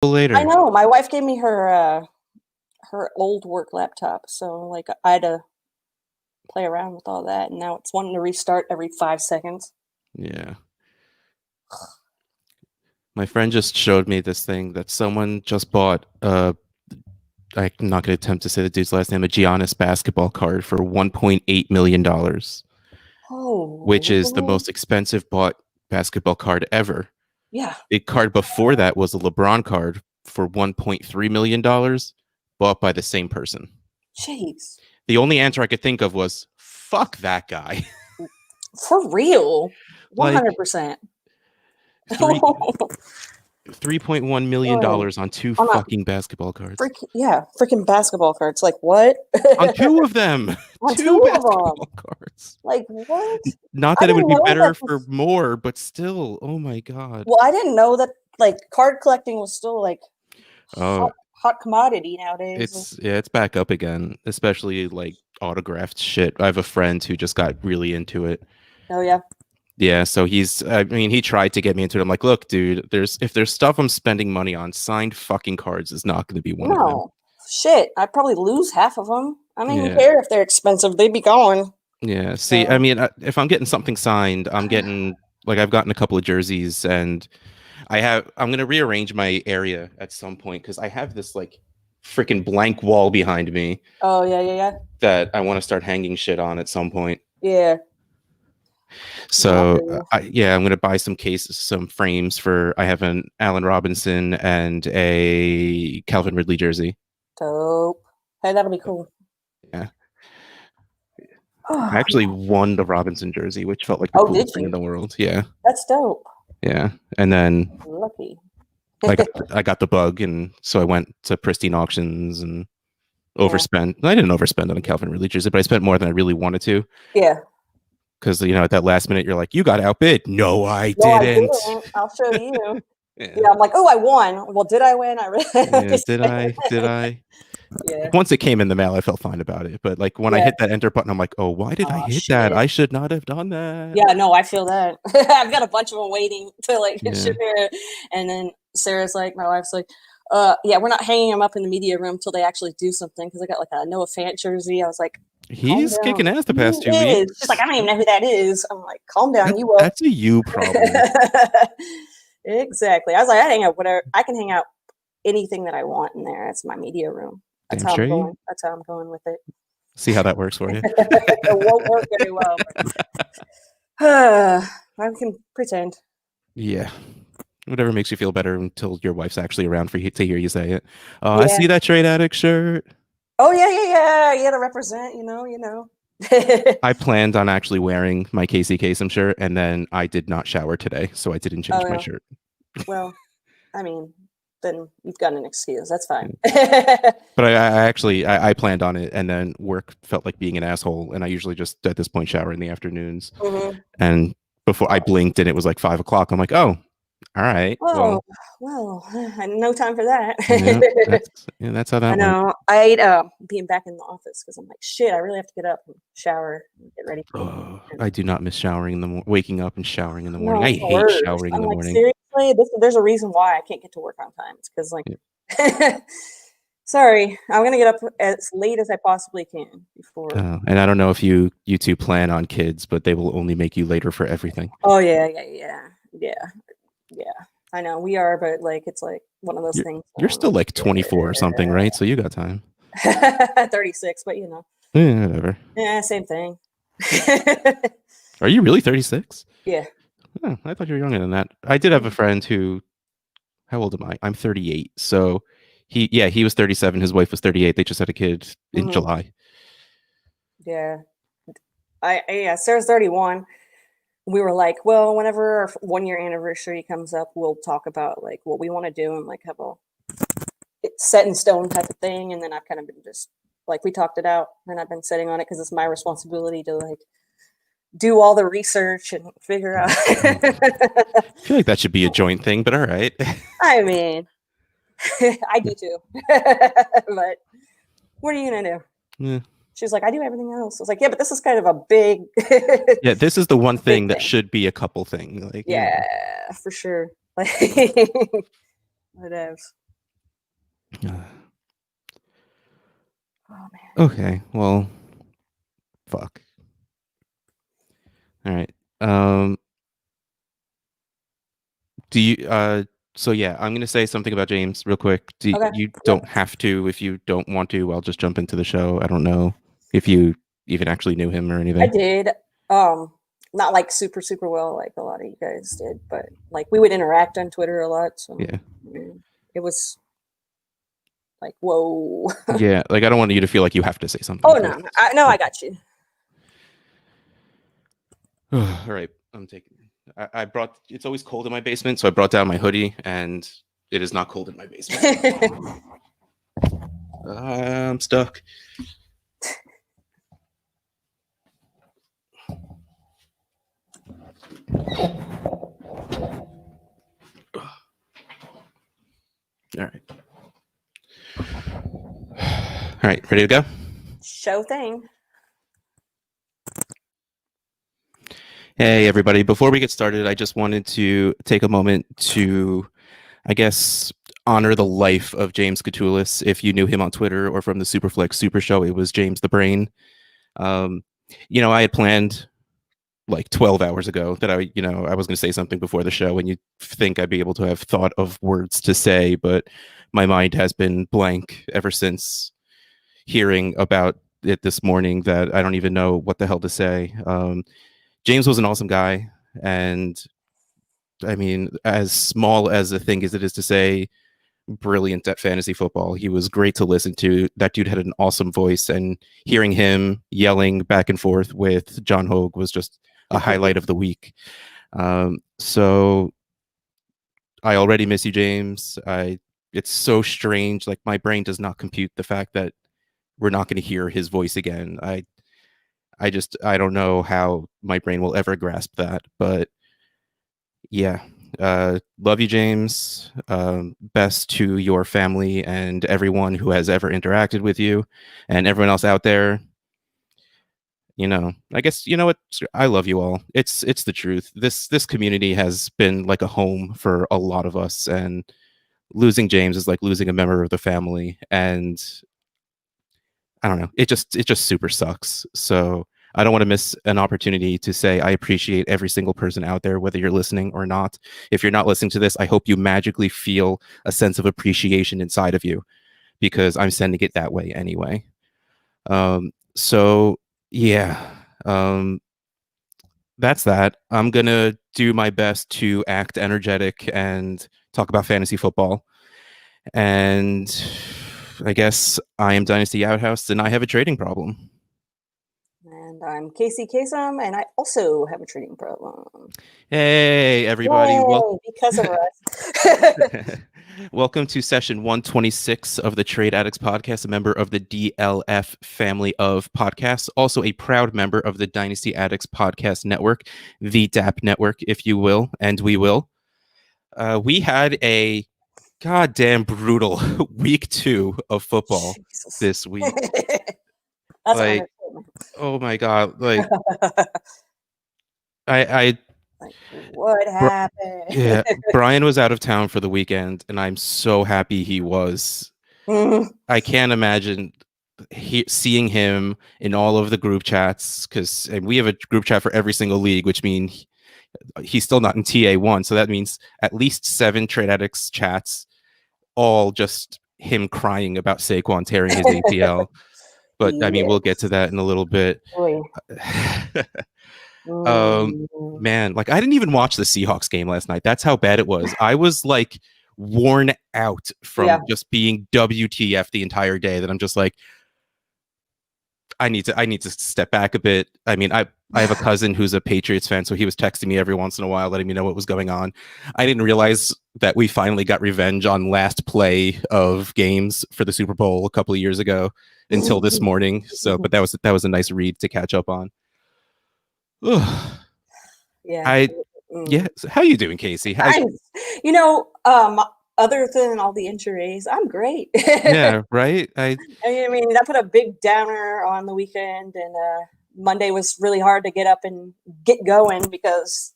later. I know. My wife gave me her old work laptop, so like I had to play around with all that, and now it's wanting to restart every 5 seconds. Yeah. My friend just showed me this thing that someone just bought. I'm not going to attempt to say the dude's last name, a Giannis basketball card for $1.8 million, which is the Oh, most expensive bought basketball card ever. yeah. The card before that was a LeBron card for $1.3 million, bought by the same person. Jeez. The only answer I could think of was, fuck that guy. For real. Like 100%. three $3.1 million on two On a fucking basketball cards. freaking basketball cards. Like what? On two of them. On Two two of them. basketball cards. Like what? Not I that it would didn't be know better that. for more, but still, oh my god. Well, I didn't know that like card collecting was still like Oh, hot commodity nowadays. it's back up again, especially like autographed shit. I have a friend who just got really into it. Oh yeah. Yeah, so he tried to get me into it. I'm like, look, dude, if there's stuff I'm spending money on, signed fucking cards is not going to be one of them. No. Shit. I'd probably lose half of them. I don't even Yeah. care if they're expensive. They'd be gone. Yeah. See, I So mean, if I'm getting something signed, I'm getting like I've gotten a couple of jerseys, and I'm gonna rearrange my area at some point because I have this like freaking blank wall behind me oh yeah. that I want to start hanging shit on at some point. Yeah. So yeah, I'm gonna buy some cases, some frames for. I have an Allen Robinson and a Calvin Ridley jersey. Dope. Hey, that'll be cool. Yeah. Oh, I actually won the Robinson jersey, which felt like the oh, did coolest thing in you? the world. Yeah. That's dope. Yeah. And then Lucky. I got the bug, and so I went to pristine auctions and Yeah. overspent. I didn't overspend on a Calvin Ridley jersey, but I spent more than I really wanted to. Yeah. Because at that last minute, you're like, you got outbid. No, I No, I didn't. didn't. I'll show you. Yeah. Yeah, I'm like, oh, I won. Well, did I win? I really Yeah, did I? Did I? Yeah. Once it came in the mail, I felt fine about it. But like when I Yeah. hit that enter button, I'm like, oh, why did I Oh, hit that? shit. I should not have done that. Yeah, no, I feel that. I've got a bunch of them waiting to like Yeah. ship it. And then Sarah's like, my wife's like, yeah, we're not hanging them up in the media room till they actually do something because I got like a Noah Fant jersy. I was like, He's kicking ass the past 2 He is. weeks. She's like, I don't even know who that is. I'm like, calm down, you will. That's a you problem. Exactly. I was like, I hang out whatever. I can hang out anything that I want in there. That's my media room. That's Damn how straight. I'm going. That's how I'm going with it. See how that works for you. It won't work very well. I can pretend. Yeah. Whatever makes you feel better until your wife's actually around for you to hear you say it. I see that Trade Addict shirt. Oh yeah. You gotta represent, you know. I planned on actually wearing my Casey Kasem shirt, and then I did not shower today, so I didn't change my shirt. Well, I mean, then you've got an excuse. That's fine. But I planned on it, and then work felt like being an asshole, and I usually just at this point shower in the afternoons. Mm-hmm. And before I blinked, and it was like 5 o'clock. I'm like, oh, all right. Oh, well, I had no time for that. That's how that I know. went. I hate being back in the office because I'm like, shit, I really have to get up and shower and get ready. I do not miss showering in the morning, waking up and showering in the morning. I hate showering in the morning. Seriously, there's a reason why I can't get to work on time. It's because, like, sorry, I'm going to get up as late as I possibly can before. And I don't know if you two plan on kids, but they will only make you later for everything. Oh, yeah. I know we are, but like it's like one of those things. You're still like 24 or something, right? So you got time. 36, but you know. Yeah, whatever. Yeah, same thing. Are you really 36? Yeah. Oh, I thought you were younger than that. I did have a friend who, how old am I? I'm 38. So he was 37. His wife was 38. They just had a kid in July. Yeah. Sarah's 31. We were like, well, whenever our 1-year anniversary comes up, we'll talk about like what we want to do and like have a set in stone type of thing. And then I've kind of been just like, we talked it out and I've been sitting on it because it's my responsibility to like do all the research and figure out. I feel like that should be a joint thing, but all right. I mean, I do too. But what are you going to do? Yeah. She's like, I do everything else. I was like, yeah, but this is kind of a big. Yeah, this is the one thing that should be a couple thing. Like, yeah, for sure. Like, whatever. Oh man. Okay, well, fuck. All right. Do you so yeah, I'm gonna say something about James real quick. Okay. You Yep. don't have to if you don't want to. I'll just jump into the show. I don't know if you even actually knew him or I anything. did. Not like super, super well, like a lot of you guys did, but like we would interact on Twitter a lot. So Yeah. it was like, whoa. Yeah, like I don't want you to feel like you have to say something. Oh Just no, I got you. all right. I'm taking I brought it's always cold in my basement, so I brought down my hoodie and it is not cold in my basement. I'm stuck. All right. All right, ready to go? Show thing. Hey, everybody. Before we get started, I just wanted to take a moment to, I guess, honor the life of James Catullus. If you knew him on Twitter or from the Superflex Super Show, it was James the Brain. Um, I had planned like 12 hours ago that I was going to say something before the show, and you'd think I'd be able to have thought of words to say, but my mind has been blank ever since hearing about it this morning that I don't even know what the hell to say. James was an awesome guy. And I mean, as small as a thing as it is to say, brilliant at fantasy football. He was great to listen to. That dude had an awesome voice, and hearing him yelling back and forth with John Hogue was just a highlight of the week. So I already miss you, James. It's so strange. Like my brain does not compute the fact that we're not going to hear his voice again. I don't know how my brain will ever grasp that, but yeah. Love you, James. Best to your family and everyone who has ever interacted with you, and everyone else out there. I guess you know what. I love you all. It's the truth. This community has been like a home for a lot of us, and losing James is like losing a member of the family. And I don't know. It just super sucks. So I don't want to miss an opportunity to say I appreciate every single person out there, whether you're listening or not. If you're not listening to this, I hope you magically feel a sense of appreciation inside of you because I'm sending it that way anyway. So yeah, that's that. I'm gonna do my best to act energetic and talk about fantasy football. And I guess I am Dynasty Outhouse, and I have a trading problem. And I'm Casey Kasem, and I also have a trading problem. Hey, everybody! Yay, because of us. Welcome to session 126 of the Trade Addicts podcast, a member of the DLF family of podcasts, also a proud member of the Dynasty Addicts podcast network, the DAP network, if you will, and we will. We had a goddamn brutal week 2 of football Jesus. this week. That's an Like, understatement. oh my god! Like, I Like, what happened? yeah, Brian was out of town for the weekend, and I'm so happy he was. I can't imagine seeing him in all of the group chats because we have a group chat for every single league, which means he's still not in TA1. So that means at least 7 Trade Addicts chats, all just him crying about Saquon tearing his ACL. But I mean, we'll get to that in a little bit. Mm. Man, like I didn't even watch the Seahawks game last night. That's how bad it was. I was like worn out from just being WTF the entire day that I'm just like, I need to step back a bit. I mean, I have a cousin who's a Patriots fan, so he was texting me every once in a while, letting me know what was going on. I didn't realize that we finally got revenge on last play of games for the Super Bowl a couple of years ago until this morning. So, but that was a nice read to catch up on. Yeah. Yeah. So how you doing, Casey? You know, other than all the injuries, I'm great. Yeah, right. I mean, that put a big downer on the weekend, and Monday was really hard to get up and get going because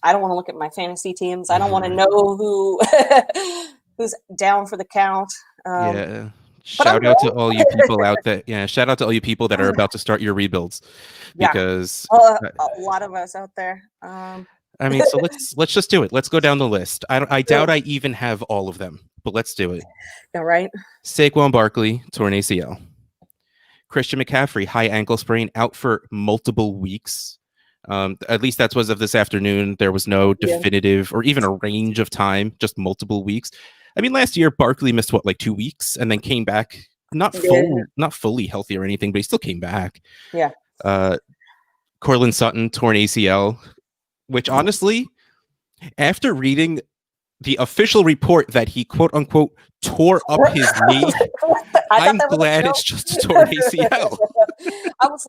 I don't want to look at my fantasy teams. I don't want to know who who's down for the count. Yeah. But I'm Shout out to all you good. people out there. Yeah, shout out to all you people that are about to start your rebuilds, Yeah, because a lot of us out there. I mean, so let's just do it. Let's go down the list. I doubt Sure. I even have all of them, but let's do it. Yeah, right. Saquon Barkley, torn ACL. Christian McCaffrey, high ankle sprain, out for multiple weeks. At least that's was of this afternoon. There was no Yeah. definitive or even a range of time, just multiple weeks. I mean, last year Barkley missed what, like 2 weeks, and then came back Yeah. not fully healthy or anything, but he still came back. Yeah. Uh, Cortland Sutton, torn ACL, which honestly, after reading the official report that he quote unquote tore up his knee, I thought I'm that was a glad joke. it's just a torn ACL. I was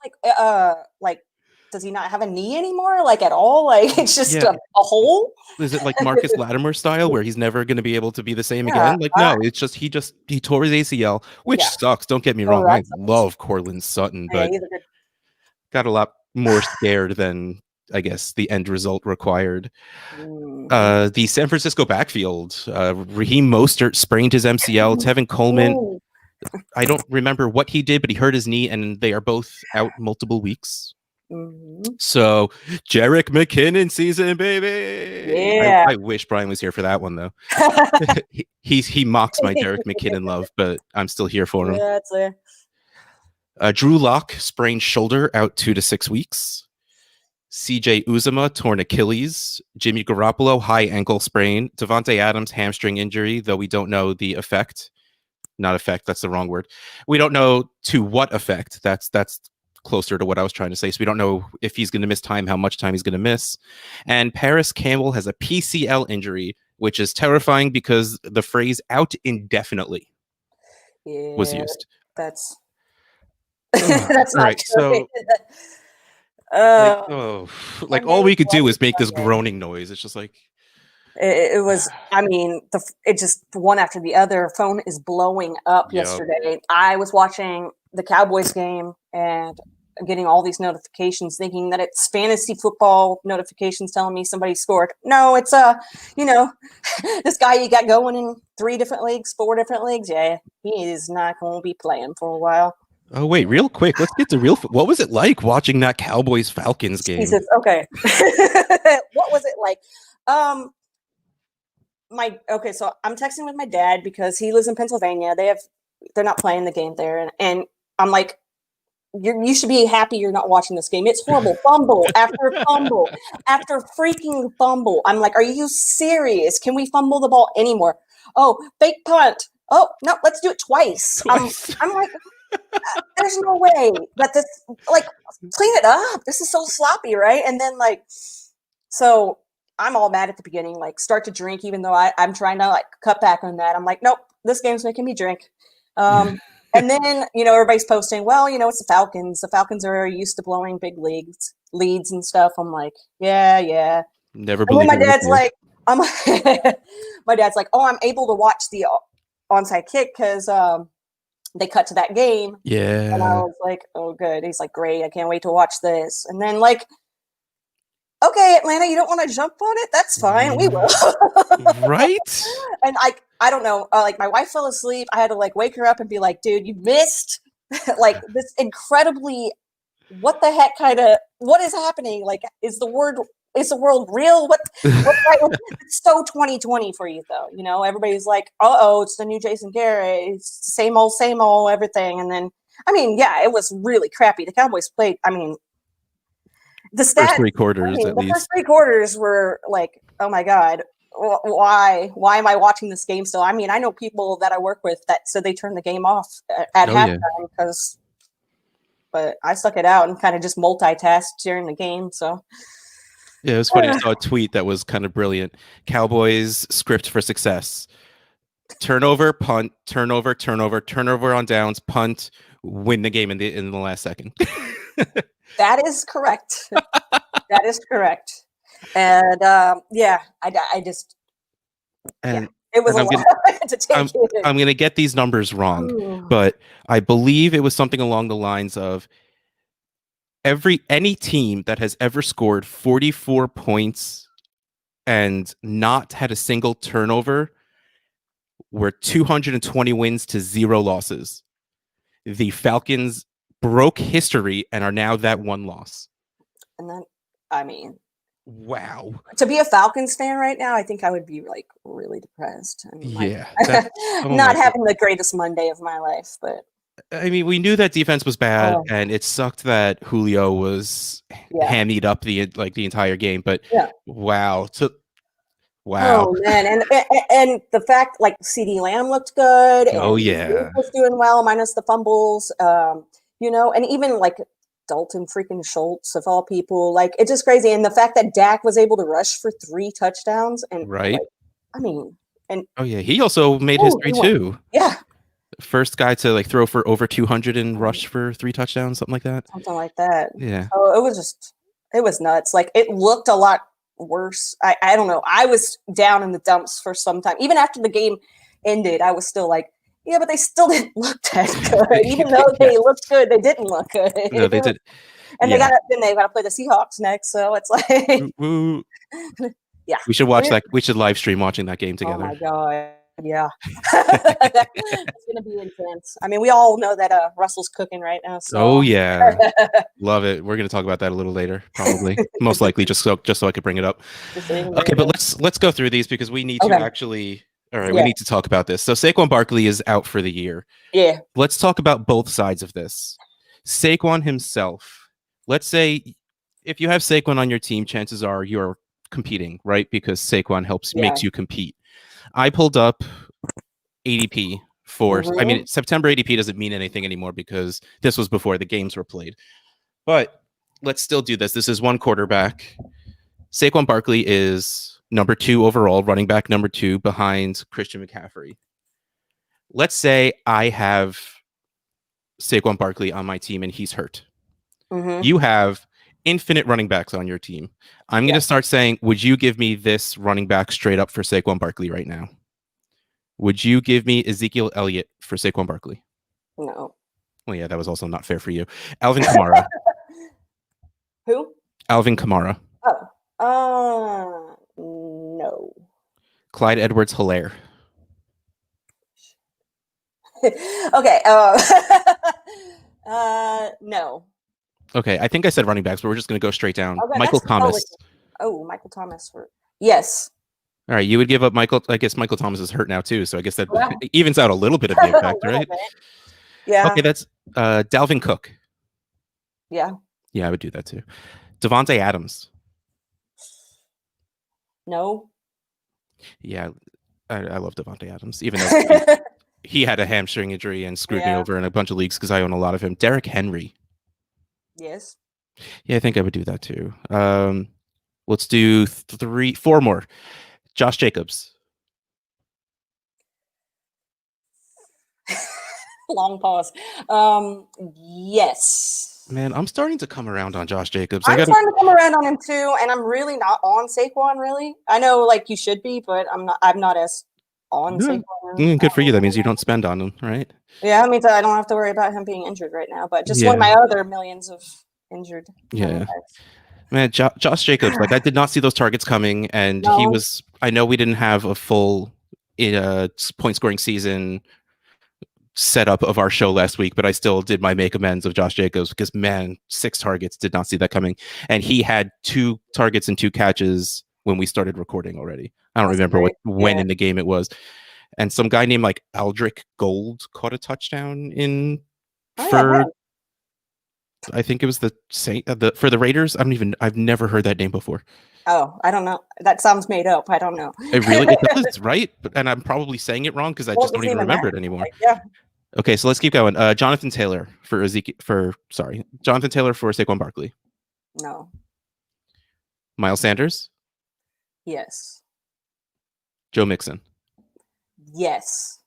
like, does he not have a knee anymore? Like at all? Like it's just Yeah. a hole? Is it like Marcus Latimer style where he's never going to be able to be the same Yeah. again? Like, no, it's just he tore his ACL, which Yeah. sucks. Don't get me Oh, wrong. that I sucks. love Cortland Sutton, Yeah, but he's a good. got a lot more scared than I guess the end result required. The San Francisco backfield, Raheem Mostert sprained his MCL. Tevin Coleman, Ooh. I don't remember what he did, but he hurt his knee, and they are both out multiple weeks. So Jerick McKinnon season, baby. Yeah. I wish Brian was here for that one though. he mocks my Jerick McKinnon love, but I'm still here for him. Yeah, that's it. Drew Lock sprained shoulder, out 2 to 6 weeks. CJ Uzama torn Achilles. Jimmy Garoppolo high ankle sprain. Devontae Adams hamstring injury, though we don't know the effect. Not effect, that's the wrong word. We don't know to what effect. That's closer to what I was trying to say. So we don't know if he's going to miss time, how much time he's going to miss. And Paris Campbell has a PCL injury, which is terrifying because the phrase out indefinitely was used. That's that's not right. true. So like all we could do is make this groaning noise. It's just like it was. I mean, it just one after the other. Phone is blowing up. Yep. Yesterday, I was watching the Cowboys game and getting all these notifications, thinking that it's fantasy football notifications telling me somebody scored. No, it's this guy you got going in 3 different leagues, 4 different leagues. Yeah, he is not going to be playing for a while. Oh wait, real quick, let's get to real. What was it like watching that Cowboys Falcons game? Jesus, okay. What was it like? So I'm texting with my dad because he lives in Pennsylvania. They're not playing the game there, and I'm like, you should be happy you're not watching this game. It's horrible. Fumble after fumble after freaking fumble. I'm like, are you serious? Can we fumble the ball anymore? Oh, fake punt. Oh no, let's do it twice. I'm like, there's no way that this, like, clean it up. This is so sloppy, right? And then so I'm all mad at the beginning, like start to drink, even though I'm trying to like cut back on that. I'm like, nope, this game's making me drink. And then, everybody's posting, well, it's the Falcons. The Falcons are used to blowing big leads and stuff. I'm like, yeah. Never believe. My dad's like, my dad's like, oh, I'm able to watch the onside kick because they cut to that game. Yeah. And I was like, oh, good. He's like, great. I can't wait to watch this. And then like, okay, Atlanta, you don't want to jump on it? That's fine. We will. Right? And I don't know. Like my wife fell asleep. I had to like wake her up and be like, dude, you missed like this incredibly, what the heck what is happening? Like, is the world real? It's so 2020 for you though. Everybody's like, it's the new Jason Garrett. It's same old, everything. And then, I mean, yeah, it was really crappy. The Cowboys played, I mean, the first 3 quarters, at the least. first 3 quarters were like, oh my God, why am I watching this game still? I mean, I know people that I work with that said they turned the game off at halftime but I stuck it out and kind of just multitasked during the game. So yeah, it was funny. I saw a tweet that was kind of brilliant. Cowboys script for success: turnover, punt, turnover on downs, punt, win the game in the last second. That is correct. That is correct. And I just it was a lot to take in. I'm going to get these numbers wrong, but I believe it was something along the lines of any team that has ever scored 44 points and not had a single turnover were 220 wins to 0 losses. The Falcons broke history and are now that 1 loss. And then, I mean, wow. To be a Falcons fan right now, I think I would be like really depressed. And Yeah. Not having the greatest Monday of my life, but I mean, we knew that defense was bad, and it sucked that Julio was hammied up the entire game. But wow. Oh man, and the fact like CD Lamb looked good, and Luke was doing well, minus the fumbles. And even like Dalton freaking Schultz of all people, like it's just crazy. And the fact that Dak was able to rush for 3 touchdowns, and he also made history too. Yeah, first guy to like throw for over 200 and rush for 3 touchdowns, something like that. Yeah. Oh, it was nuts. Like it looked a lot worse. I don't know. I was down in the dumps for some time. Even after the game ended, I was still like, yeah, but they still didn't look that good. Even though they looked good, they didn't look good. No, they did. And they gotta play the Seahawks next. So it's like yeah. We should watch that. We should live stream watching that game together. Oh my god. Yeah. It's gonna be intense. I mean, we all know that Russell's cooking right now. So. Oh yeah. Love it. We're gonna talk about that a little later, probably. Most likely just so I could bring it up. Okay, but let's go through these because we need to actually we need to talk about this. So Saquon Barkley is out for the year. Yeah. Let's talk about both sides of this. Saquon himself. Let's say if you have Saquon on your team, chances are you're competing, right? Because Saquon makes you compete. I pulled up ADP for, I mean, September ADP doesn't mean anything anymore because this was before the games were played. But let's still do this. This is 1 quarterback. Saquon Barkley is number 2 overall, running back number 2 behind Christian McCaffrey. Let's say I have Saquon Barkley on my team and he's hurt. You have infinite running backs on your team. I'm going to start saying, would you give me this running back straight up for Saquon Barkley right now? Would you give me Ezekiel Elliott for Saquon Barkley? No. Well, yeah, that was also not fair for you. Alvin Kamara. Who? Alvin Kamara. No. Clyde Edwards-Helaire. Okay. No. Okay, I think I said running backs, but we're just going to go straight down. Okay, Michael Thomas. Michael Thomas. Yes. All right, you would give up Michael. I guess Michael Thomas is hurt now too, so I guess that evens out a little bit of the impact, right? Yeah. Okay, that's Dalvin Cook. Yeah. Yeah, I would do that too. Devontae Adams. No. Yeah, I love Devontae Adams, even though he had a hamstring injury and screwed me over in a bunch of leagues because I own a lot of him. Derrick Henry. Yes. Yeah, I think I would do that too. Let's do 4 more. Josh Jacobs. Long pause. Yes. Man, I'm starting to come around on Josh Jacobs. I'm starting to come around on him too, and I'm really not on Saquon. Really, I know like you should be, but I'm not. I'm not as on Saquon. Good for you. That means you don't spend on him, right? Yeah, that means I don't have to worry about him being injured right now. But just one of my other millions of injured. Yeah. Man, Josh Jacobs, like I did not see those targets coming, and he was. I know we didn't have a full point scoring season setup of our show last week, but I still did my make amends of Josh Jacobs because man, 6 targets, did not see that coming, and he had 2 targets and 2 catches when we started recording already. I don't remember when in the game it was, and some guy named like Aldrich Gold caught a touchdown I think it was for the Raiders. I've never heard that name before. Oh, I don't know. That sounds made up. I don't know. It does, right? And I'm probably saying it wrong because I just don't even remember it anymore. Yeah. Okay, so let's keep going. Jonathan Taylor for Jonathan Taylor for Saquon Barkley. No. Miles Sanders. Yes. Joe Mixon. Yes.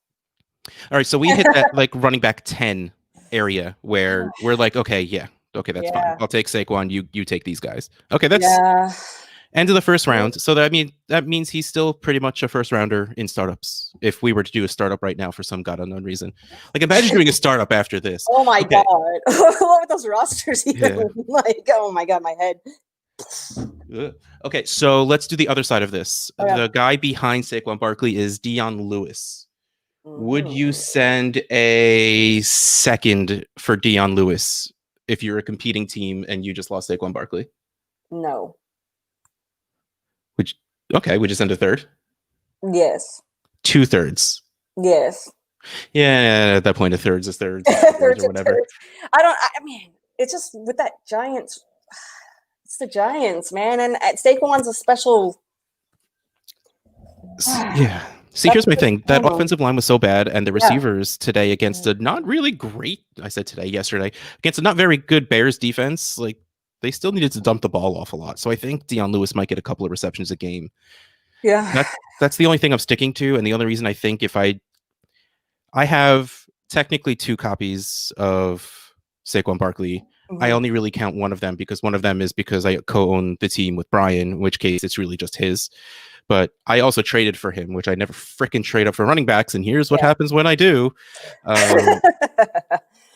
All right, so we hit that like running back 10 area where we're like, okay, that's fine. I'll take Saquon. You take these guys. Okay, that's end of the first round. So that means he's still pretty much a first rounder in startups. If we were to do a startup right now for some god unknown reason, like imagine doing a startup after this. Oh my god, what would those rosters even like? Oh my god, my head. Okay, so let's do the other side of this. The guy behind Saquon Barkley is Dion Lewis. Would you Mhm. send a second for Dion Lewis if you're a competing team and you just lost Saquon Barkley? No. Would okay, would you send a third? Yes. 2/3. Yes. Yeah, at that point, a thirds is thirds, is thirds Thirds or and whatever. thirds. I mean, it's just with that Giants. It's the Giants, man, and Saquon's a special. Yeah. See, That's here's my thing. That mm, offensive line was so bad, and the yeah. receivers today against a not really great, I said today, yesterday, against a not very good Bears defense, like they still needed to dump the ball off a lot. So I think Dion Lewis might get a couple of receptions a game. Yeah. That's the only thing I'm sticking to, and the only reason I think if I have technically two copies of Saquon Barkley. I Mhm. only really count one of them because one of them is because I co-own the team with Brian, in which case it's really just his. But I also traded for him, which I never freaking trade up for running backs. And here's what Yeah. happens when I do. Um,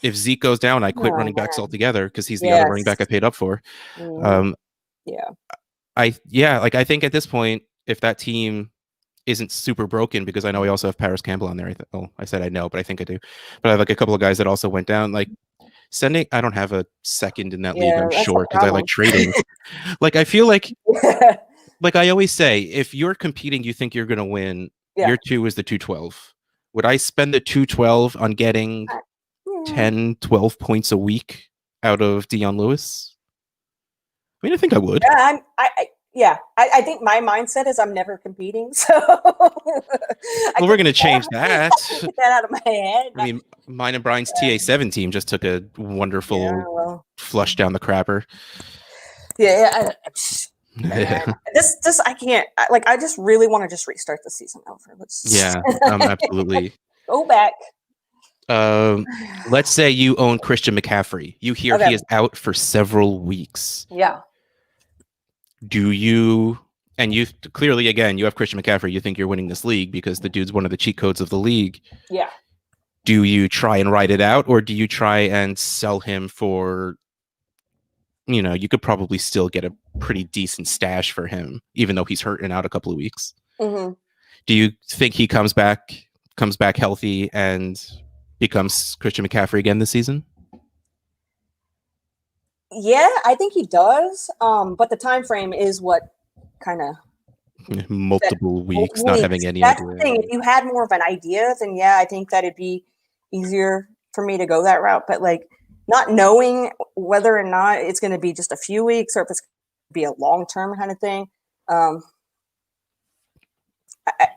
if Zeke goes down, I quit Oh running backs man. altogether because he's the other running back I Yes. paid up for. Mhm. Um, Yeah. like I think at this point, if that team isn't super broken, because I know I also have Paris Campbell on there. I said I know, but I think I do. But I have like a couple of guys that also went down. Like sending, I don't have a second in that league. Yeah. I'm That's the sure because I like problem. trading. Like I feel like I always say, if you're competing, you think you're going to win. Yeah. Your two is the 212. Would I spend the 212 on getting Mm. 10, 12 points a week out of Dion Lewis? I mean, I think I would. Yeah. Yeah. I think my mindset is I'm never competing, so I Well, get we're going to change I that. can get that out of my head. I mean, mine and Brian's TA7 team just took a Yeah. wonderful Well. flush down the crapper. Yeah. Man, Yeah, this I can't. I just really want to just restart the season over. Let's absolutely. go back. Um, let's say you own Christian McCaffrey. You hear he Okay. is out for several weeks. Yeah. Do you? And you clearly, again, you have Christian McCaffrey. You think you're winning this league because the dude's one of the cheat codes of the league. Yeah. Do you try and ride it out, or do you try and sell him for? You could probably still get a pretty decent stash for him, even though he's hurting out a couple of weeks. Hmm. Do you think he comes back healthy, and becomes Christian McCaffrey again this season? Yeah, I think he does. But the time frame is what kind of that Multiple weeks, multiple not weeks. having any That's the idea. thing. If you had more of an idea, then yeah, I think that'd be easier for me to go that route. But like not knowing whether or not it's going to be just a few weeks or if it's going to be a long term kind of thing. Um,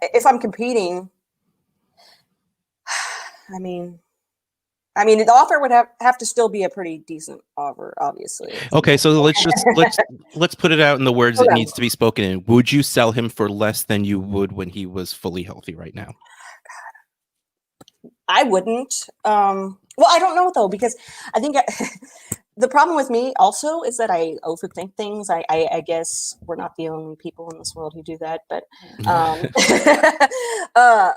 if I'm competing, I mean, the offer would have to still be a pretty decent offer, obviously. Okay, so let's put it out in the words it Okay. needs to be spoken in. Would you sell him for less than you would when he was fully healthy right now? I wouldn't. Well, I don't know though because I think the problem with me also is that I overthink things. I guess we're not the only people in this world who do that, but um, uh,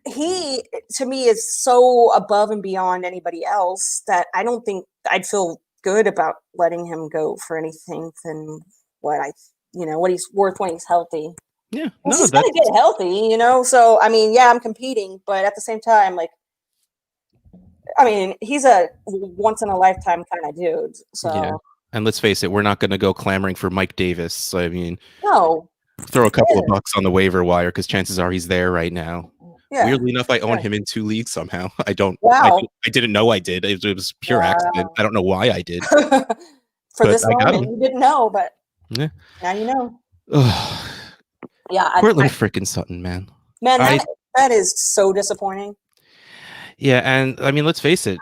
he to me is so above and beyond anybody else that I don't think I'd feel good about letting him go for anything than what what he's worth when he's healthy. Yeah, Well, no, he's got to that's get healthy. So yeah, I'm competing, but at the same time, like, he's a once in a lifetime kind of dude. yeah. So And let's face it, we're not going to go clamoring for Mike Davis. I mean, no, throw a couple of yeah, bucks on the waiver wire because chances are he's there right now. yeah. Weirdly enough, I own Sure. him in 2 leagues somehow. I don't. Wow, I didn't know I did. It was pure accident. wow. I don't know why I did, For but this I got moment, him. you didn't know, but Yeah. now you know. Ugh. Yeah, Cortland freaking Sutton, man. man, I that is so disappointing. Yeah, and I mean, let's face it.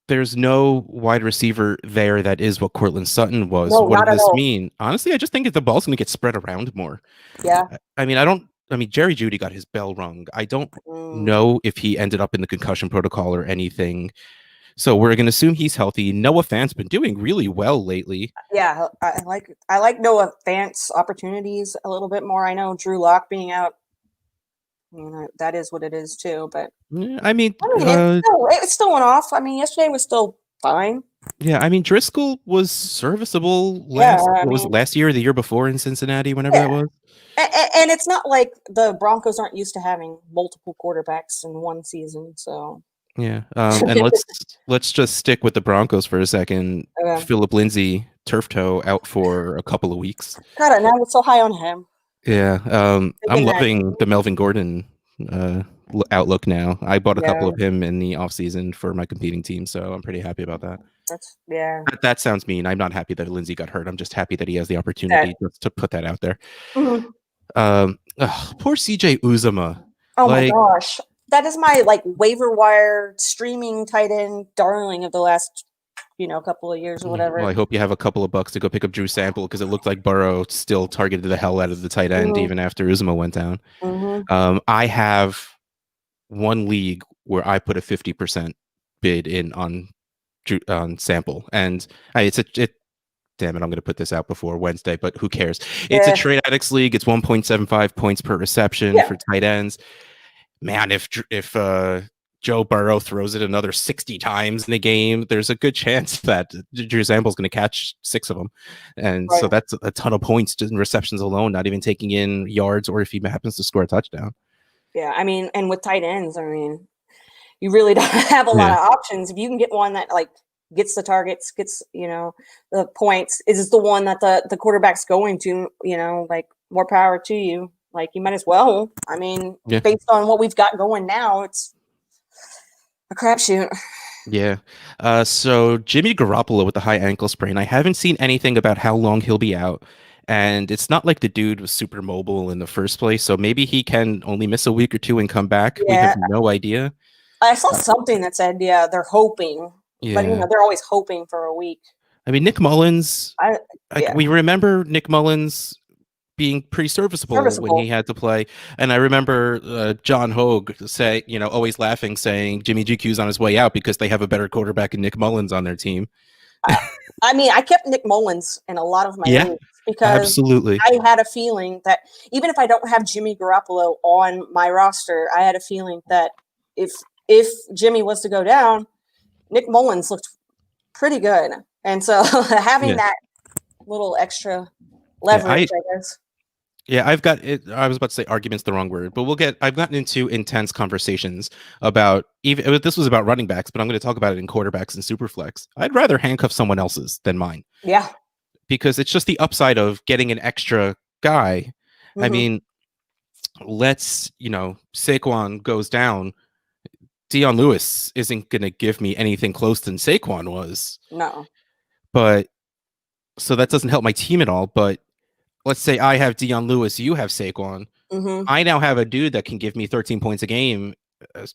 There's no wide receiver there that is what Cortland Sutton was. No, What not does at this all. mean? Honestly, I just think that the ball's going to get spread around more. Yeah. I mean, I don't. I mean, Jerry Jeudy got his bell rung. I don't Mm. know if he ended up in the concussion protocol or anything. So we're going to assume he's healthy. Noah Fant's been doing really well lately. Yeah, I like Noah Fant's opportunities a little bit more. I know Drew Lock being out, that is what it is too. But Yeah, I mean, it's still went off. Yesterday was still fine. Yeah, I mean Driscoll was serviceable Yeah, last I what was mean, it, last year or the year before in Cincinnati, whenever that yeah. was. And it's not like the Broncos aren't used to having multiple quarterbacks in one season, so Yeah. And let's just stick with the Broncos for a second. yeah. Philip Lindsay, turf toe, out for a couple of weeks. God, and I was so high on him, Yeah. I'm thinking that loving the Melvin Gordon outlook now. I bought a couple yeah, of him in the offseason for my competing team, so I'm pretty happy about that. that's yeah. That sounds mean. I'm not happy that Lindsay got hurt. I'm just happy that he has the That opportunity just to put that out there. mhm. Poor CJ Uzama. Oh my Like, gosh. That is my like waiver wire streaming tight end darling of the last, couple of years or well, whatever. I hope you have a couple of bucks to go pick up Drew Sample because it looked like Burrow still targeted the hell out of the tight end Mm-hmm. even after Uzama went down. Mm-hmm. I have one league where I put a 50% bid in on Sample, and it's a it. Damn it, I'm going to put this out before Wednesday, but who cares? It's a Yeah. trade addicts league. It's 1.75 points per reception Yeah. for tight ends. Man, if Joe Burrow throws it another 60 times in a game, there's a good chance that Drew Sample's going to catch 6 of them. And so Right. that's a ton of points just in receptions alone, not even taking in yards or if he happens to score a touchdown. Yeah. I mean, and with tight ends, I mean, you really don't have a lot Yeah. of options. If you can get one that like gets the targets, gets, the points, is the one that the quarterback's going to, like more power to you. Like you might as well. I mean, Yeah. based on what we've got going now, it's a crapshoot. Yeah. So Jimmy Garoppolo with the high ankle sprain. I haven't seen anything about how long he'll be out. And it's not like the dude was super mobile in the first place. So maybe he can only miss a week or two and come back. We have Yeah. no idea. I saw something that said, yeah, they're hoping, but Yeah. they're always hoping for a week. I mean, Nick Mullins, I like Yeah, we remember Nick Mullins being pretty serviceable when he serviceable. had to play. And I remember John Hogue always laughing, saying Jimmy GQ's on his way out because they have a better quarterback than Nick Mullins on their team. I, I mean, I kept Nick Mullins in a lot of my Yeah, leagues because absolutely. I had a feeling that even if I don't have Jimmy Garoppolo on my roster, I had a feeling that if if Jimmy was to go down, Nick Mullins looked pretty good, and so having Yeah. that little extra Yeah, leverage, I guess. I've got it. I was about to say argument's the wrong word, but I've gotten into intense conversations about even this was about running backs, but I'm going to talk about it in quarterbacks and superflex. I'd rather handcuff someone else's than mine Yeah. because it's just the upside of getting an extra guy. I Hmm. mean, Saquon goes down. Dion Lewis isn't going to give me anything close than Saquon was, No. but so that doesn't help my team at all. But let's say I have Dion Lewis, you have Saquon. Hmm. I now have a dude that can give me 13 points a game.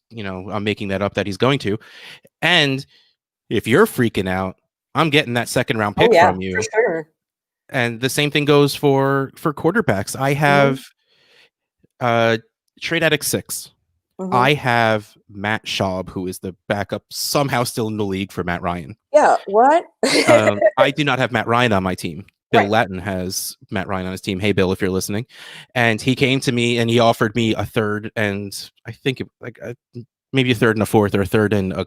I'm making that up that he's going to. And if you're freaking out, I'm getting that second round Oh pick yeah, from for you. sure. And the same thing goes for quarterbacks. I Hmm. have uh trade addict 6. Hmm. I have Matt Schaub, who is the backup somehow still in the league for Matt Ryan. Yeah. What? I do not have Matt Ryan on my team. Bill Right. Lattin has Matt Ryan on his team. Hey, Bill, if you're listening. And he came to me and he offered me a third and I think maybe a third and a fourth or a third and a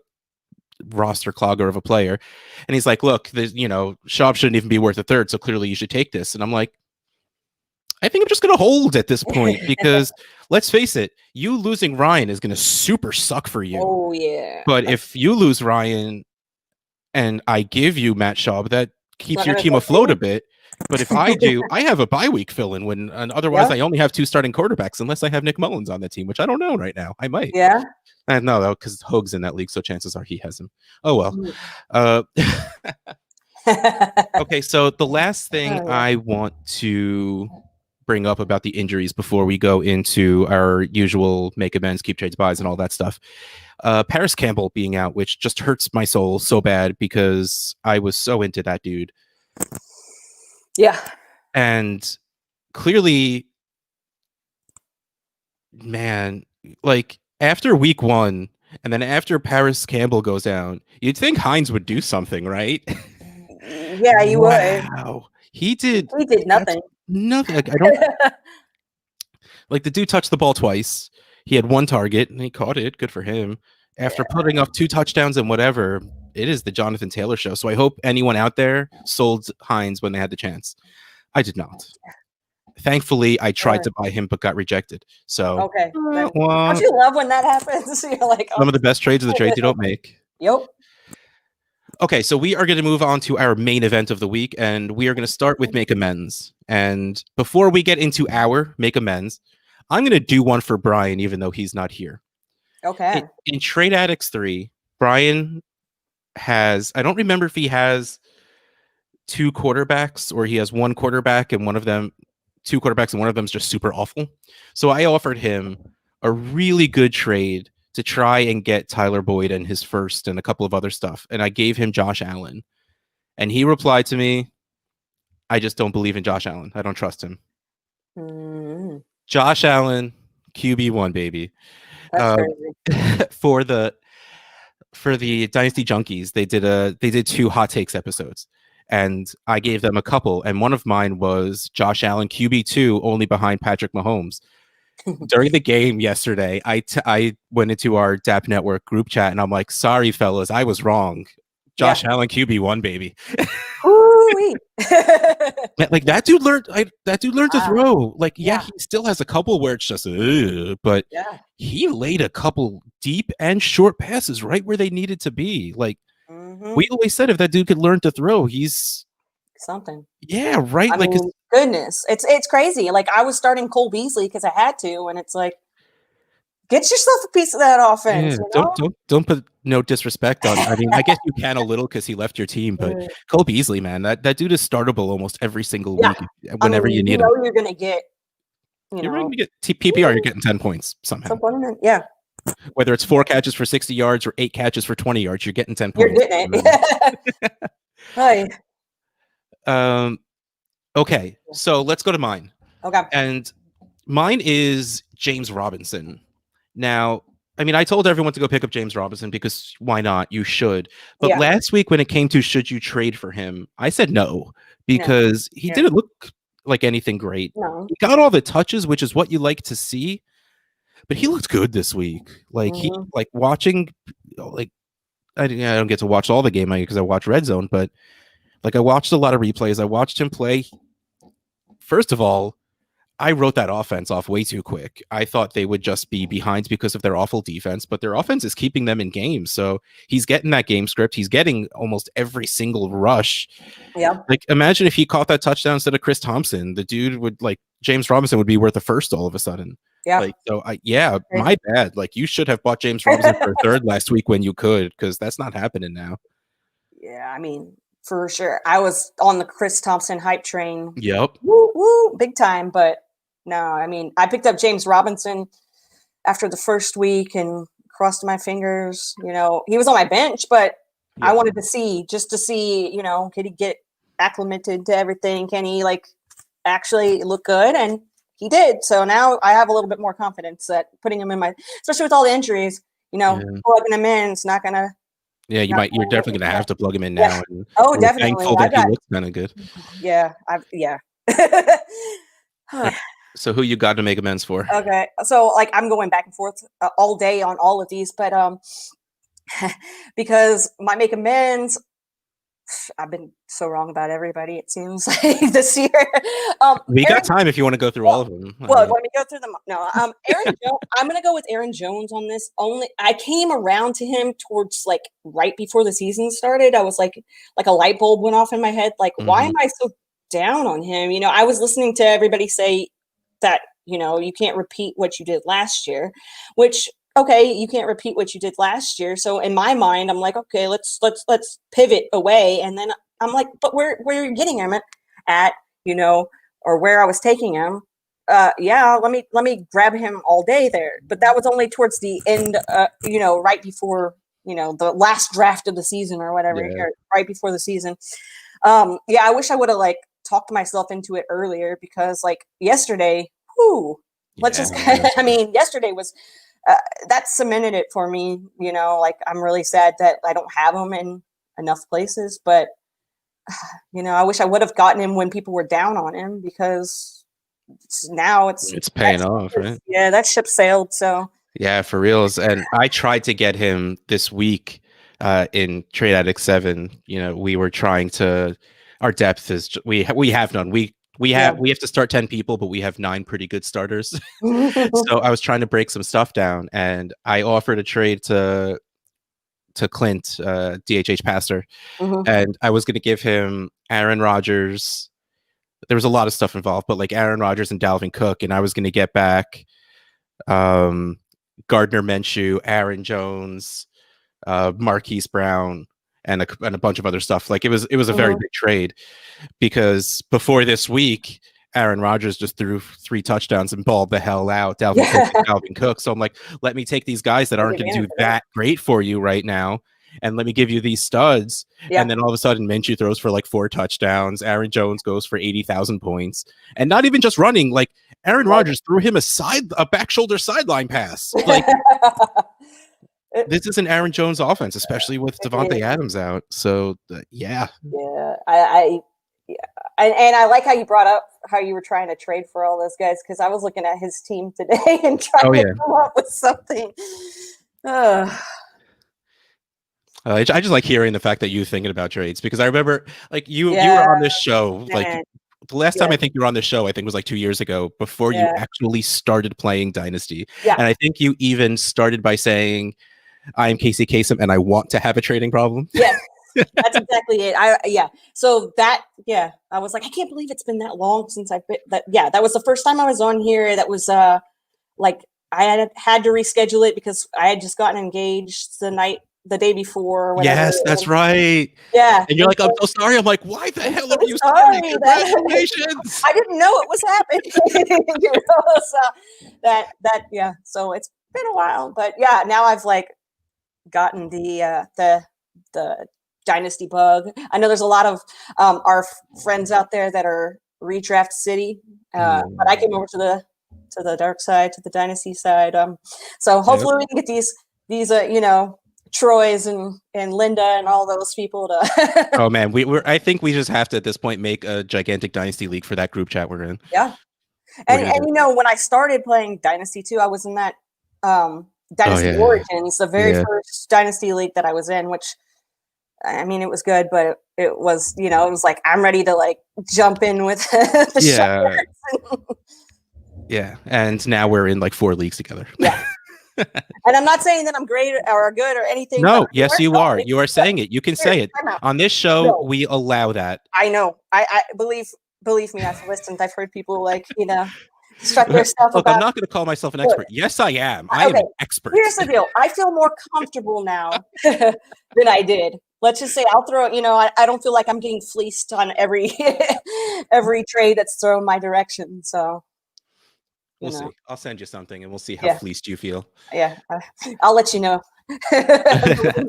roster clogger of a player. And he's like, look, Schaub shouldn't even be worth a third. So clearly you should take this. And I'm like, I think I'm just going to hold at this point because let's face it, you losing Ryan is going to super suck for you. Oh yeah. But if you lose Ryan and I give you Matt Schaub, that It's keeps not your gonna team affect afloat me. a bit. But if I do, I have a bye week fill in and otherwise Yeah. I only have 2 starting quarterbacks unless I have Nick Mullins on the team, which I don't know right now. I might. Yeah. No, though, because Hogue's in that league, so chances are he has him. Oh well. Mhm. Uh, okay, so the last thing Oh, yeah. I want to bring up about the injuries before we go into our usual make amends, keep trades, buys, and all that stuff. Paris Campbell being out, which just hurts my soul so bad because I was so into that dude. Yeah. And clearly, man, like after week 1 and then after Paris Campbell goes down, you'd think Hines would do something, right? Yeah, you would. Wow. He did He did nothing. nothing. Like, I don't like the dude touched the ball twice. He had 1 target and he caught it. Good for him. After putting up 2 touchdowns and whatever, it is the Jonathan Taylor show. So I hope anyone out there sold Hines when they had the chance. I did not. Thankfully, I tried to buy him but got rejected. So okay, then don't you love when that happens? You're like, some of the best trades are the trades you don't make. Yep. Okay, so we are going to move on to our main event of the week, and we are going to start with Make Amends. And before we get into our Make Amends, I'm going to do one for Brian, even though he's not here. Okay. In Trade Addicts 3, Brian has, I don't remember if he has two quarterbacks or he has one quarterback and one of them, two quarterbacks and one of them is just super awful. So I offered him a really good trade to try and get Tyler Boyd and his first and a couple of other stuff. And I gave him Josh Allen. And he replied to me, I just don't believe in Josh Allen. I don't trust him. Josh Allen, QB1, baby. That's crazy. For the Dynasty Junkies, they did 2 hot takes episodes. And I gave them a couple. And one of mine was Josh Allen, QB2, only behind Patrick Mahomes. During the game yesterday, I went into our DAP Network group chat and I'm like, sorry, fellas, I was wrong. Josh Allen, QB1, baby. Like that dude learned to throw. Like, he still has a couple where it's just, but he laid a couple deep and short passes right where they needed to be. Like, we always said if that dude could learn to throw, he's something. Yeah, right. I mean, goodness, it's crazy. Like, I was starting Cole Beasley because I had to, and it's like, get yourself a piece of that offense. Yeah, don't put no disrespect on. I mean, I guess you can a little because he left your team, but Cole Beasley, man, that dude is startable almost every single week whenever you need him. You're gonna get, you're going to get PPR. You're getting 10 points somehow. Yeah. Whether it's 4 catches for 60 yards or 8 catches for 20 yards, you're getting 10 points. You're getting it. Hi. Okay, so let's go to mine. Okay. And mine is James Robinson. Now, I mean, I told everyone to go pick up James Robinson because why not? You should. But last week when it came to should you trade for him, I said no because he didn't look like anything great. No. He got all the touches, which is what you like to see. But he looked good this week. Like he watching, like I don't get to watch all the game because I watch Red Zone, but like I watched a lot of replays. I watched him play. First of all, I wrote that offense off way too quick. I thought they would just be behind because of their awful defense, but their offense is keeping them in games. So he's getting that game script. He's getting almost every single rush. Yeah. Like imagine if he caught that touchdown instead of Chris Thompson, the dude would James Robinson would be worth a first all of a sudden. Yeah. Like, so my bad. Like you should have bought James Robinson for a third last week when you could, because that's not happening now. Yeah. I mean, for sure. I was on the Chris Thompson hype train. Yep. Woo, woo, big time. But no, I mean, I picked up James Robinson after the first week and crossed my fingers. You know, he was on my bench, but I wanted to see, you know, can he get acclimated to everything? Can he actually look good? And he did. So now I have a little bit more confidence that putting him in especially with all the injuries, you know, plugging him in, it's not going to. Yeah, you're definitely going to have to plug him in now. And definitely. Thankful that he looks kind of good. Yeah. So who you got to make amends for? Okay. So I'm going back and forth all day on all of these, but because my make amends, I've been so wrong about everybody, it seems like this year. We got time if you want to go through all of them. Well, let me go through them. No, Aaron Jones, I'm going to go with Aaron Jones on this. I came around to him towards right before the season started. I was like a light bulb went off in my head. Why am I so down on him? You know, I was listening to everybody say that, you know, you can't repeat what you did last year, which, okay, you can't repeat what you did last year. So in my mind, I'm like, okay, let's pivot away. And then I'm like, but where are you getting him at, you know, or where I was taking him? Let me grab him all day there. But that was only towards the end, you know, right before, you know, the last draft of the season or whatever, right before the season. I wish I would have talked myself into it earlier because yesterday, I mean, yesterday was, that cemented it for me, you know, I'm really sad that I don't have him in enough places, but you know, I wish I would have gotten him when people were down on him because now it's paying off, right? Yeah, that ship sailed. So yeah, for reals. And I tried to get him this week in Trade Addict 7, we were trying to. Our depth is we have none. We Yeah. have to start 10 people, but we have 9 pretty good starters. So I was trying to break some stuff down, and I offered a trade to Clint, DHH Pastor, Mhm. and I was going to give him Aaron Rodgers. There was a lot of stuff involved, but like Aaron Rodgers and Dalvin Cook, and I was going to get back Gardner Minshew, Aaron Jones, Marquise Brown, and a bunch of other stuff. Like it was a very Mhm. big trade because before this week, Aaron Rodgers just threw 3 touchdowns and balled the hell out. Dalvin Cook Yeah. is Dalvin Cook. So I'm like, let me take these guys that Take aren't going to advantage do of that. that great for you right now, and let me give you these studs. Yeah. And then all of a sudden, Minshew throws for like 4 touchdowns. Aaron Jones goes for 80,000 points, and not even just running. Like Aaron Right. Rodgers threw him a back shoulder sideline pass. Like this is an Aaron Jones offense, especially with Devontae Adams out. So yeah. Yeah, yeah, and I like how you brought up how you were trying to trade for all those guys because I was looking at his team today and trying to come up with something. I just like hearing the fact that you thinking about trades because I remember like you Yeah, were on this show like man. the last Yeah, time I think you were on this show I think was like 2 years ago before you yeah, actually started playing Dynasty. yeah, And I think you even started by saying I am Casey Kasem and I want to have a trading problem. yes, that's exactly it. So I was like, I can't believe it's been that long since I've been that. Yeah, that was the first time I was on here. That was like I had to reschedule it because I had just gotten engaged the day before or whatever. Yes, that's right. Yeah. And you're like, I'm so sorry. I'm like, why the hell are you sorry? Sorry, Congratulations. I didn't know it was happening. So yeah. So it's been a while, but yeah, now I've like gotten the dynasty bug. I know there's a lot of our friends out there that are redraft city, but I came over to the dark side, to the dynasty side. So hopefully we can get these Troy's and Linda and all those people to. Oh man, I think we just have to at this point make a gigantic dynasty league for that group chat we're in. Yeah, and when I started playing Dynasty 2, I was in that Dynasty Origins, the very first Dynasty league that I was in, which I mean it was good, but it was it was like I'm ready to like jump in with the yeah, and now we're in like 4 leagues together. Yeah. And I'm not saying that I'm great or good or anything. No, yes, you are. You are saying it. You can say it. On this show, No. we allow that. I know. I believe me, I've listened. I've heard people like, strut their stuff Look, about. I'm not going to call myself an expert. Yes, I am. I am an expert. Here's the deal. I feel more comfortable now than I did. Let's just say I'll throw, I don't feel like I'm getting fleeced on every trade that's thrown my direction. So we'll see. I'll send you something and we'll see how fleeced you feel. Yeah. I'll let you know. All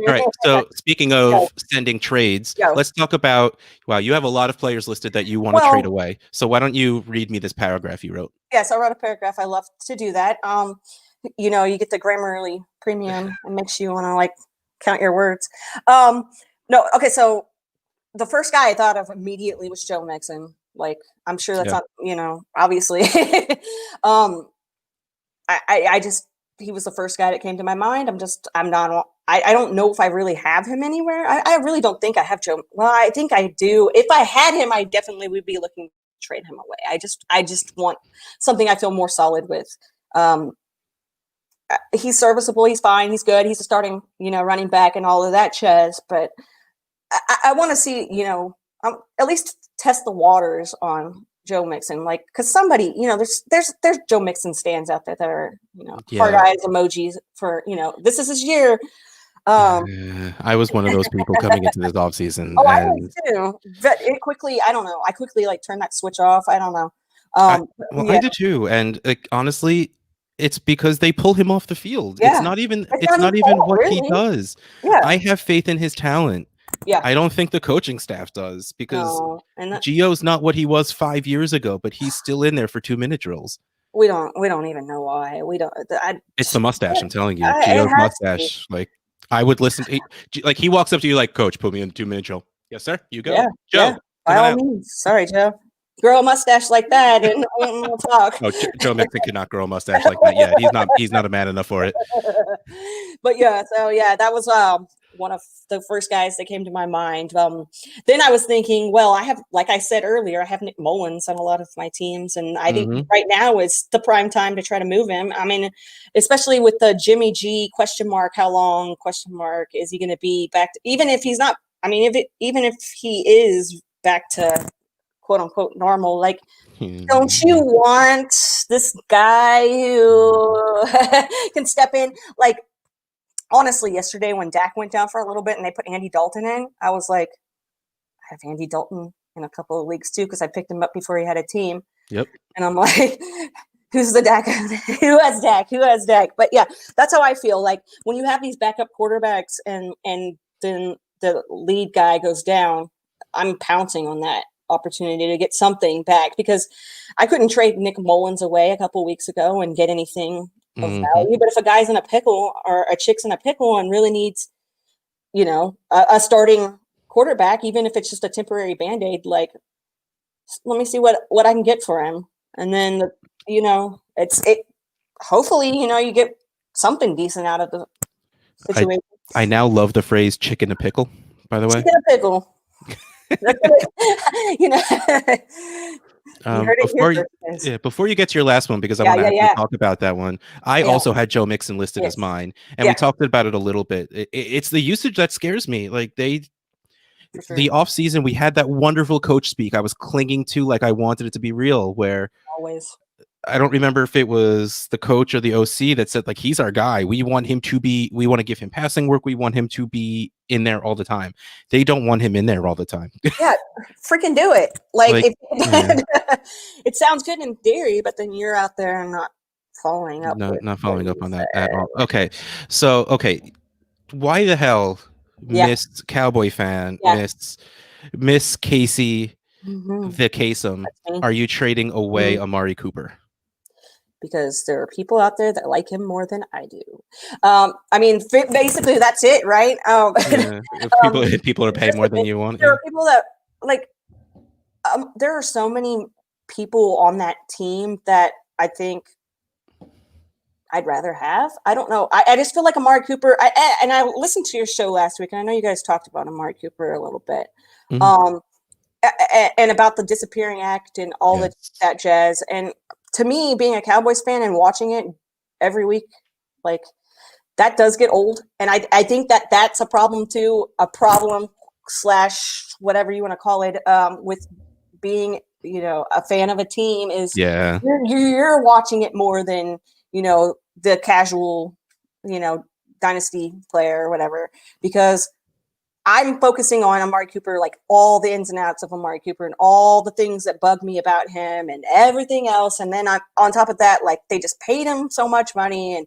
right. So speaking of sending trades, let's talk about, wow, you have a lot of players listed that you want to trade away. So why don't you read me this paragraph you wrote? Yes, I wrote a paragraph. I love to do that. You get the Grammarly premium. It makes you want to like count your words. No. Okay. So the first guy I thought of immediately was Joe Mixon. Like, I'm sure that's not, obviously. He was the first guy that came to my mind. I don't know if I really have him anywhere. I really don't think I have Joe. Well, I think I do. If I had him, I definitely would be looking to trade him away. I just want something I feel more solid with. He's serviceable. He's fine. He's good. He's a starting, running back and all of that jazz. But I want to see, at least test the waters on Joe Mixon, like, because somebody, there's Joe Mixon stands out there that are, heart eyes emojis for, this is his year. I was one of those people coming into this offseason. Oh, I was too. But I quickly like turned that switch off. I don't know. I did too, and honestly, it's because they pull him off the field. Yeah. It's not even what he does. Yeah. I have faith in his talent. Yeah. I don't think the coaching staff does because Gio's not what he was 5 years ago, but he's still in there for 2-minute drills. We don't even know why. We don't. It's the mustache. I'm telling you, Gio's mustache. Like I would listen. Like he walks up to you like, "Coach, put me in 2-minute drill." Yes, sir. You go, Joe. By all means. Sorry, Joe. Grow a mustache like that, and we'll talk. Oh, Joe Mixon cannot grow a mustache like that. Yeah, he's not a man enough for it. But that was one of the first guys that came to my mind. Then I was thinking, well, I have, like I said earlier, I have Nick Mullins on a lot of my teams, and I think right now is the prime time to try to move him. I mean, especially with the Jimmy G question mark, how long question mark is he going to be back? Even if he's not, I mean, even if he is back to quote unquote normal, like, don't you want this guy who can step in? Like, honestly, yesterday when Dak went down for a little bit and they put Andy Dalton in, I was like, I have Andy Dalton in a couple of leagues too because I picked him up before he had a team. Yep. And I'm like, who's the Dak? Who has Dak? Who has Dak? But yeah, that's how I feel. Like when you have these backup quarterbacks and then the lead guy goes down, I'm pouncing on that opportunity to get something back because I couldn't trade Nick Mullins away a couple of weeks ago and get anything of value. But if a guy's in a pickle or a chick's in a pickle and really needs, you know, a starting quarterback, even if it's just a temporary Band-Aid, like, let me see what I can get for him. And then, you know, it hopefully, you know, you get something decent out of the situation. I now love the phrase chicken a pickle, by the way. Chicken a pickle. You know, you heard it here first. Before you get to your last one, because I want to talk about that one, I also had Joe Mixon listed as mine, and we talked about it a little bit. It's the usage that scares me. Like the offseason, we had that wonderful coach speak I was clinging to like I wanted it to be real, where always. I don't remember if it was the coach or the OC that said, like, he's our guy. We want him to be, we want to give him passing work. We want him to be in there all the time. They don't want him in there all the time. Yeah, freaking do it. Like it sounds good in theory, but then you're out there and not following up. Not following up on that at all. Okay. So, why the hell, Miss Cowboy fan, Miss Casey, the Kasem, are you trading away Amari Cooper? Because there are people out there that like him more than I do. I mean, basically that's it, right? If people are paying more than you want. There are people that like. There are so many people on that team that I think I'd rather have. I don't know. I just feel like Amari Cooper. I listened to your show last week, and I know you guys talked about Amari Cooper a little bit, and about the disappearing act and all that jazz. And to me, being a Cowboys fan and watching it every week, like that does get old. And I think that's a problem too, a problem / whatever you want to call it, with being, you know, a fan of a team is you're watching it more than, you know, the casual, you know, dynasty player or whatever, because I'm focusing on Amari Cooper, like all the ins and outs of Amari Cooper and all the things that bug me about him and everything else. And then on top of that, like they just paid him so much money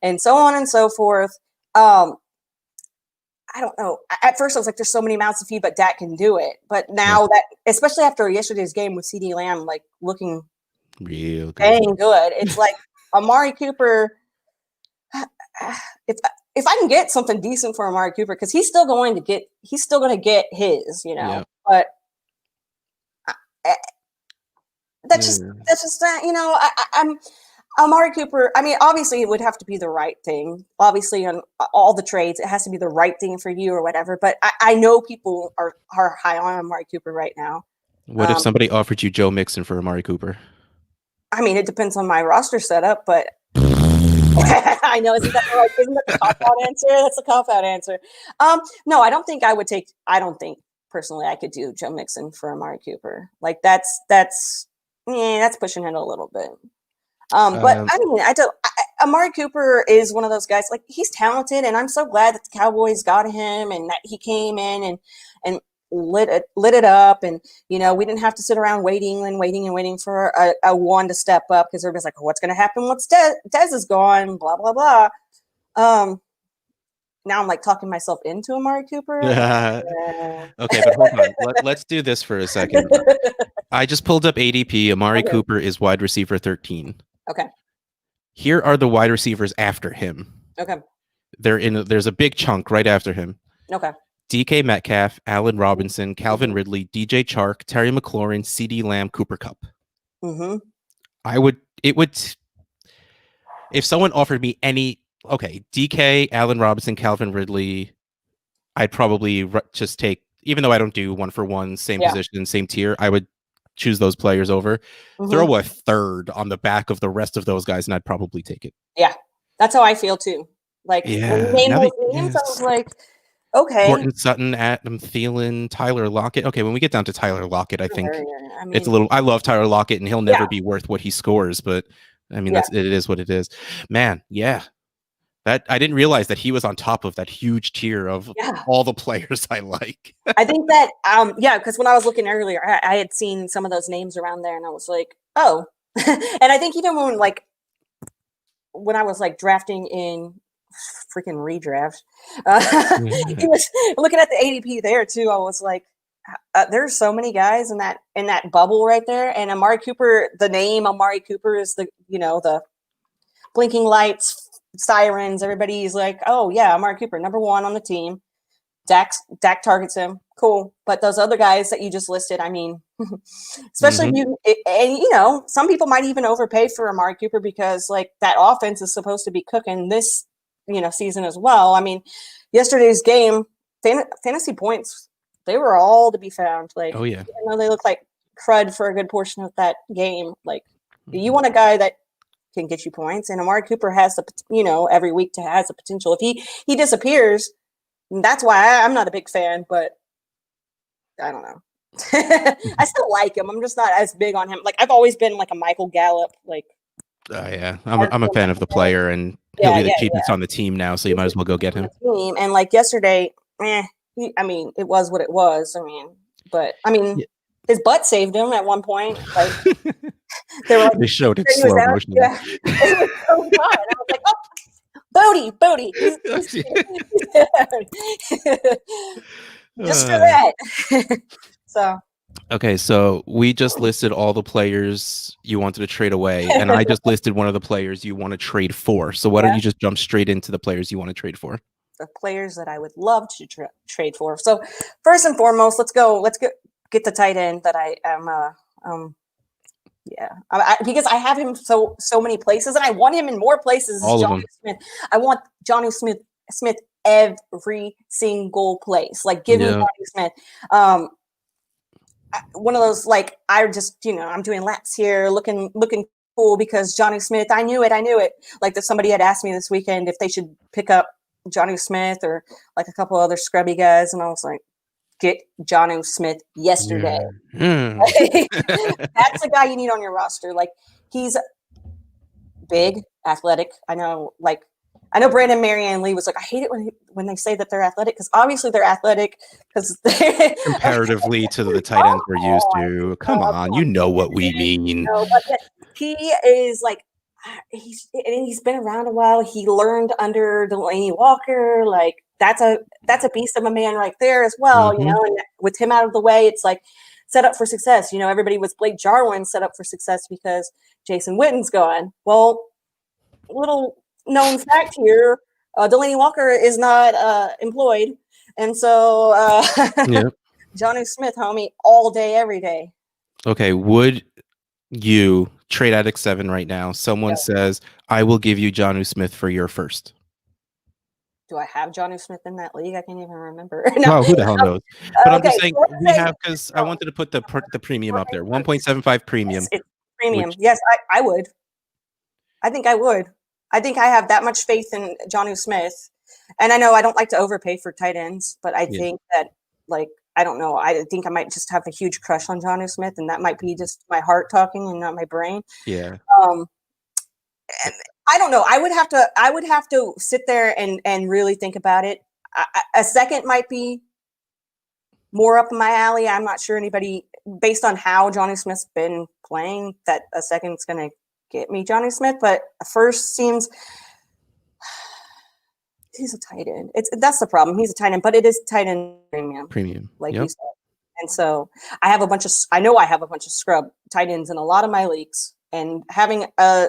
and so on and so forth. I don't know. At first I was like, there's so many mouths to feed, but Dak can do it. But now that, especially after yesterday's game with CeeDee Lamb, like looking real good. Dang good. It's like Amari Cooper. If I can get something decent for Amari Cooper, because he's still going to get his, you know. But that's just you know, I'm Amari Cooper. I mean, obviously, it would have to be the right thing. Obviously, on all the trades, it has to be the right thing for you or whatever. But I know people are high on Amari Cooper right now. What if somebody offered you Joe Mixon for Amari Cooper? I mean, it depends on my roster setup, but I know, isn't that the cop-out answer? That's a cop-out answer. No, I don't think I would take. I don't think personally I could do Joe Mixon for Amari Cooper. Like that's pushing it a little bit. But I mean, Amari Cooper is one of those guys. Like he's talented, and I'm so glad that the Cowboys got him and that he came in and lit it up. And you know, we didn't have to sit around waiting for a one to step up, because everybody's like, what's going to happen once Dez is gone? Blah blah blah. Now I'm like talking myself into Amari Cooper. Okay, but hold on. Let's do this for a second. I just pulled up ADP. Amari Cooper is wide receiver 13. Okay. Here are the wide receivers after him. Okay. There's a big chunk right after him. Okay. DK Metcalf, Allen Robinson, Calvin Ridley, DJ Chark, Terry McLaurin, CeeDee Lamb, Cooper Kupp. Mm-hmm. If someone offered me DK, Allen Robinson, Calvin Ridley, I'd probably just take, even though I don't do one for one, same Yeah. position, same tier, I would choose those players over. Throw a third on the back of the rest of those guys, and I'd probably take it. Yeah. That's how I feel too. Like when you Yeah. name Now those that, names, I was yes. like, okay. Courtland Sutton, Adam Thielen, Tyler Lockett. Okay, when we get down to Tyler Lockett, I think I it's a mean, little. I love Tyler Lockett, and he'll yeah, never be worth what he scores. But I mean, yeah, it is what it is. Man, yeah. That I didn't realize that he was on top of that huge tier of yeah. all the players I like. I think that, yeah, because when I was looking earlier, I had seen some of those names around there, and I was like, oh. And I think even when I was like drafting in freaking redraft, he was looking at the ADP there too. I was like, there's so many guys in that bubble right there, and Amari Cooper. The name Amari Cooper is the blinking lights, sirens. Everybody's like, oh yeah, Amari Cooper, number one on the team. Dak targets him. Cool. But those other guys that you just listed, I mean, especially if some people might even overpay for Amari Cooper because like that offense is supposed to be cooking this, season as well. I mean, yesterday's game, fantasy points, they were all to be found. Like, Oh yeah. even though they look like crud for a good portion of that game, like you want a guy that can get you points, and Amari Cooper has the, every week has the potential. If he disappears, that's why I'm not a big fan, but I don't know. I still like him. I'm just not as big on him. Like I've always been like a Michael Gallup. Like Yeah, I'm a fan of the player, and he'll yeah, be the yeah, cheapest on the team now, so you might as well go get him. team. And like yesterday, I mean, it was what it was. I mean, but I mean, Yeah. his butt saved him at one point. Like they were like, They showed it he was slow out. motion. Yeah, it was so fun. I was like, oh, Bodie, just for that. So okay, so we just listed all the players you wanted to trade away, and I just listed one of the players you want to trade for. So why don't you just jump straight into the players you want to trade for? the players that I would love to trade for. So first and foremost, let's get the tight end that I am. Because I have him so many places, and I want him in more places. All of Johnny them. Smith. I want Johnny Smith every single place. Like give me Yeah. Johnny Smith. One of those like I just I'm doing laps here, looking cool because Johnny Smith. I knew it. Like that somebody had asked me this weekend if they should pick up Johnny Smith or like a couple other scrubby guys, and I was like, get Johnny Smith yesterday. That's the guy you need on your roster. Like he's big, athletic. I know Brandon Marianne Lee was like, I hate it when they say that they're athletic because obviously they're athletic because comparatively to the tight ends we're used to. Come on, you know what we mean. No, but he is like he's been around a while. He learned under Delaney Walker. Like that's a beast of a man right there as well. And with him out of the way, it's like set up for success. Everybody was Blake Jarwin set up for success because Jason Witten's gone. Well, little known fact here, Delaney Walker is not employed. And so Johnny Smith, homie, all day, every day. Okay, would you trade Addict 7 right now? Someone says, I will give you Jonnu Smith for your first. Do I have Johnny Smith in that league? I can't even remember. Well, who the hell knows? But I'm just saying we have, because I wanted to put the premium up there, 1.75 premium. It's premium. Yes, I would. I think I would. I think I have that much faith in Johnny Smith, and I know I don't like to overpay for tight ends, but I think that I don't know. I think I might just have a huge crush on Johnny Smith, and that might be just my heart talking and not my brain. Yeah. And I don't know. I would have to sit there and really think about it. A second might be more up my alley. I'm not sure anybody, based on how Johnny Smith's been playing, that a second's going to get me Johnny Smith. But first seems he's a tight end. That's the problem. He's a tight end, but it is tight end premium, like you said. And so I have a bunch of scrub tight ends in a lot of my leagues. And having a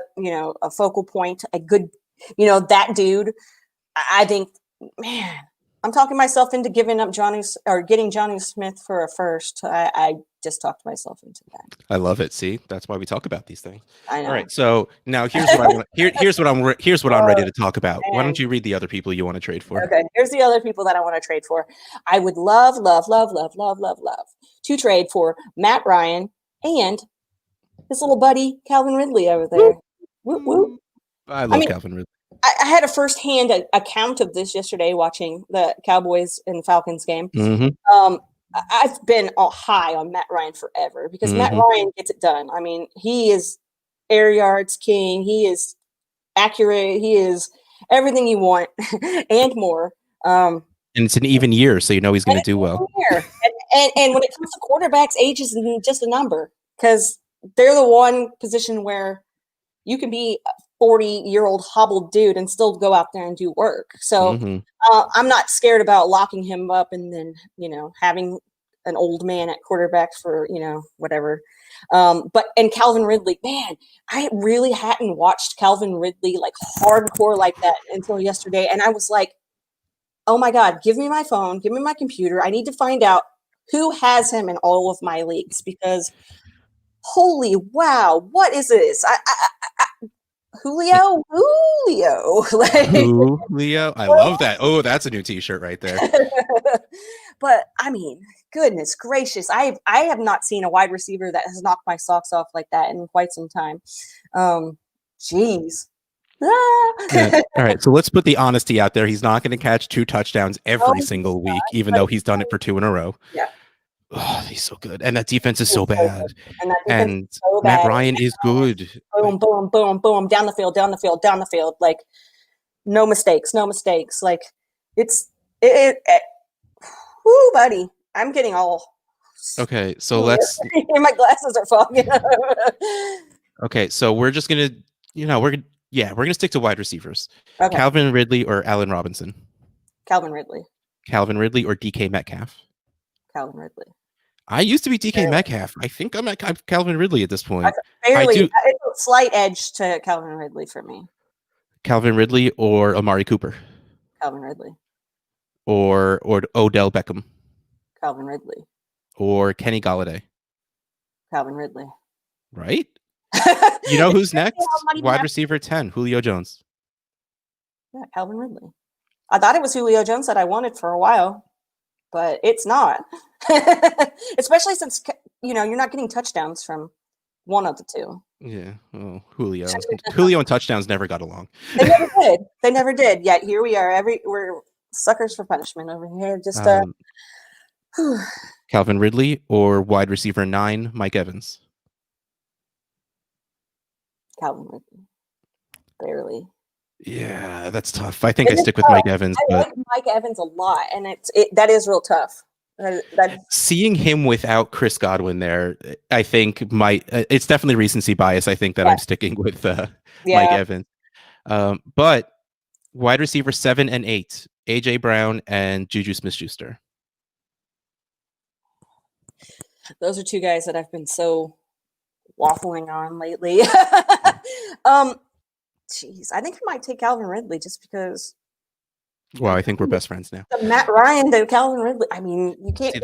focal point, a good, that dude, I think, man, I'm talking myself into giving up getting Johnny Smith for a first. I just talked myself into that. I love it. See, that's why we talk about these things. I All know. right. So now here's what I want. Here's what I'm ready Oh, to talk about. Why man. don't you read the other people you want to trade for? Okay, here's the other people that I want to trade for. I would love, love, love, love, love, love, love to trade for Matt Ryan and his little buddy Calvin Ridley over there. Whoop, whoop. I I love mean, Calvin Ridley. I had a firsthand account of this yesterday watching the Cowboys and Falcons game. Mm-hmm. I've been all high on Matt Ryan forever because Matt Mm-hmm. Ryan gets it done. I mean, he is air yards king. He is accurate. He is everything you want and more. And it's an even year, so you know he's going to do well. And when it comes to quarterbacks, age is just a number because they're the one position where you can be a 40-year-old hobbled dude and still go out there and do work. So I'm not scared about locking him up and then, having an old man at quarterback for, whatever. And Calvin Ridley, man, I really hadn't watched Calvin Ridley like hardcore like that until yesterday. And I was like, oh my God, give me my phone, give me my computer. I need to find out who has him in all of my leagues because holy wow, what is this? Julio, like, Julio, I love that. Oh, that's a new T-shirt right there. but I mean, goodness gracious, I have not seen a wide receiver that has knocked my socks off like that in quite some time. Jeez. Yeah. All right, so let's put the honesty out there. He's not going to catch 2 touchdowns every single week, even though he's done it for 2 in a row. Yeah. Oh, he's so good, and that defense is so bad. And Matt Ryan is good. Boom, boom, boom, boom, down the field, down the field, down the field. Like no mistakes, no mistakes. Like it whoo, buddy. I'm getting all okay. So let's. My glasses are fogging. Okay, so we're just gonna, we're gonna stick to wide receivers. Okay. Calvin Ridley or Allen Robinson. Calvin Ridley. Calvin Ridley or DK Metcalf. Calvin Ridley. I used to be DK Metcalf. I think I'm at Calvin Ridley at this point. It's a slight edge to Calvin Ridley for me. Calvin Ridley or Amari Cooper. Calvin Ridley. Or Odell Beckham. Calvin Ridley. Or Kenny Galladay. Calvin Ridley. Right? You know who's next? Wide receiver 10, Julio Jones. Yeah, Calvin Ridley. I thought it was Julio Jones that I wanted for a while, but it's not. Especially since, you're not getting touchdowns from one of the two. Yeah. Oh, Julio. Julio and touchdowns never got along. They never did. They never did. Yet here we are. We're suckers for punishment over here. Just Calvin Ridley or wide receiver 9, Mike Evans. Calvin Ridley. Barely. Yeah, that's tough. I think I stick with Mike Evans. I like Mike Evans a lot, and that is real tough. Seeing him without Chris Godwin there, I think it's definitely recency bias. I think that I'm sticking with Mike Evans. But wide receiver 7 and 8, AJ Brown and Juju Smith-Schuster. Those are 2 guys that I've been so waffling on lately. Jeez, I think I might take Calvin Ridley just because. Well, I think we're best friends now. Matt Ryan to Calvin Ridley. I mean, you can't.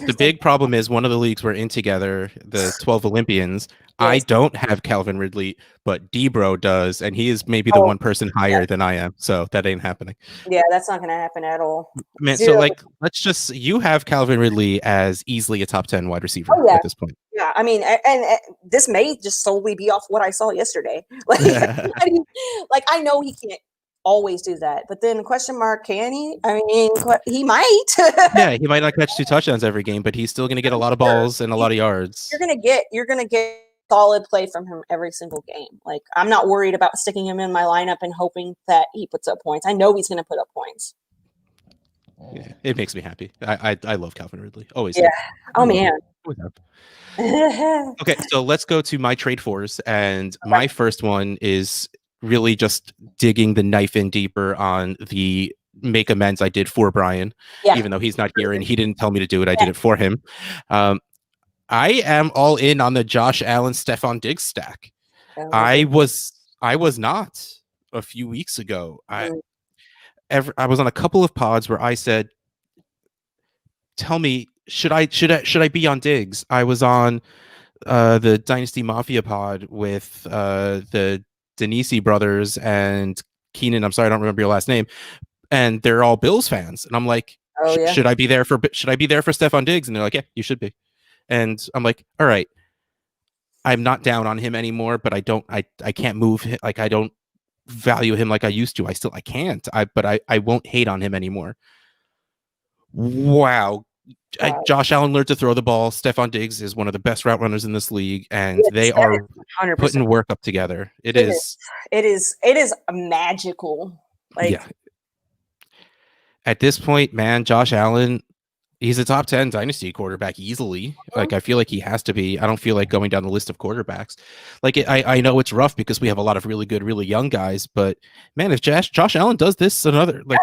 The big problem is one of the leagues we're in together, the 12 Olympians. Yes. I don't have Calvin Ridley, but Debro does, and he is maybe the one person higher than I am. So that ain't happening. Yeah, that's not going to happen at all. Man, so you have Calvin Ridley as easily a top 10 wide receiver at this point. Yeah, I mean, and this may just solely be off what I saw yesterday. Like, I know he can't always do that, but then question mark, can he? I mean, he might. Yeah, he might not catch 2 touchdowns every game, but he's still going to get a lot of balls and a lot of yards. You're gonna get solid play from him every single game. Like, I'm not worried about sticking him in my lineup and hoping that he puts up points. I know he's going to put up points. Yeah, it makes me happy. I love Calvin Ridley. Always. Yeah. Oh man. Okay, so let's go to my trade fours, and my first one is really just digging the knife in deeper on the make amends I did for Brian, even though he's not here and he didn't tell me to do it. I did it for him. I am all in on the Josh Allen, Stephon Diggs stack. I was not a few weeks ago. I was on a couple of pods where I said, "Tell me, should I be on Diggs?" I was on the Dynasty Mafia pod with the Denisi brothers and Keenan. I'm sorry, I don't remember your last name. And they're all Bills fans, and I'm like, Oh yeah, should I be there for Stephon Diggs? And they're like, yeah, you should be. And I'm like, all right, I'm not down on him anymore, but I can't move him, like I don't value him like I used to. I can't. I won't hate on him anymore. Wow. wow. Josh Allen learned to throw the ball. Stephon Diggs is one of the best route runners in this league, and Yes, they that is are 100%. putting work up together. It It is. is, It is magical. Like yeah. At this point, man, Josh Allen, he's a top 10 dynasty quarterback easily. Like, I feel like he has to be. I don't feel like going down the list of quarterbacks. Like, I know it's rough because we have a lot of really good, really young guys, but man, if Josh Allen does this, another, like,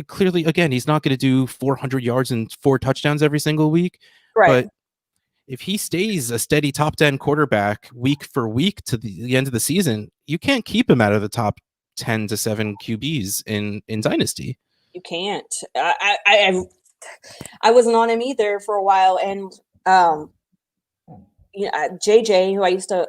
clearly, again, he's not going to do 400 yards and 4 touchdowns every single week, right. but if he stays a steady top 10 quarterback week for week to the end of the season, you can't keep him out of the top 10 to 7 QBs in Dynasty. You can't. I wasn't on him either for a while, and JJ, who I used to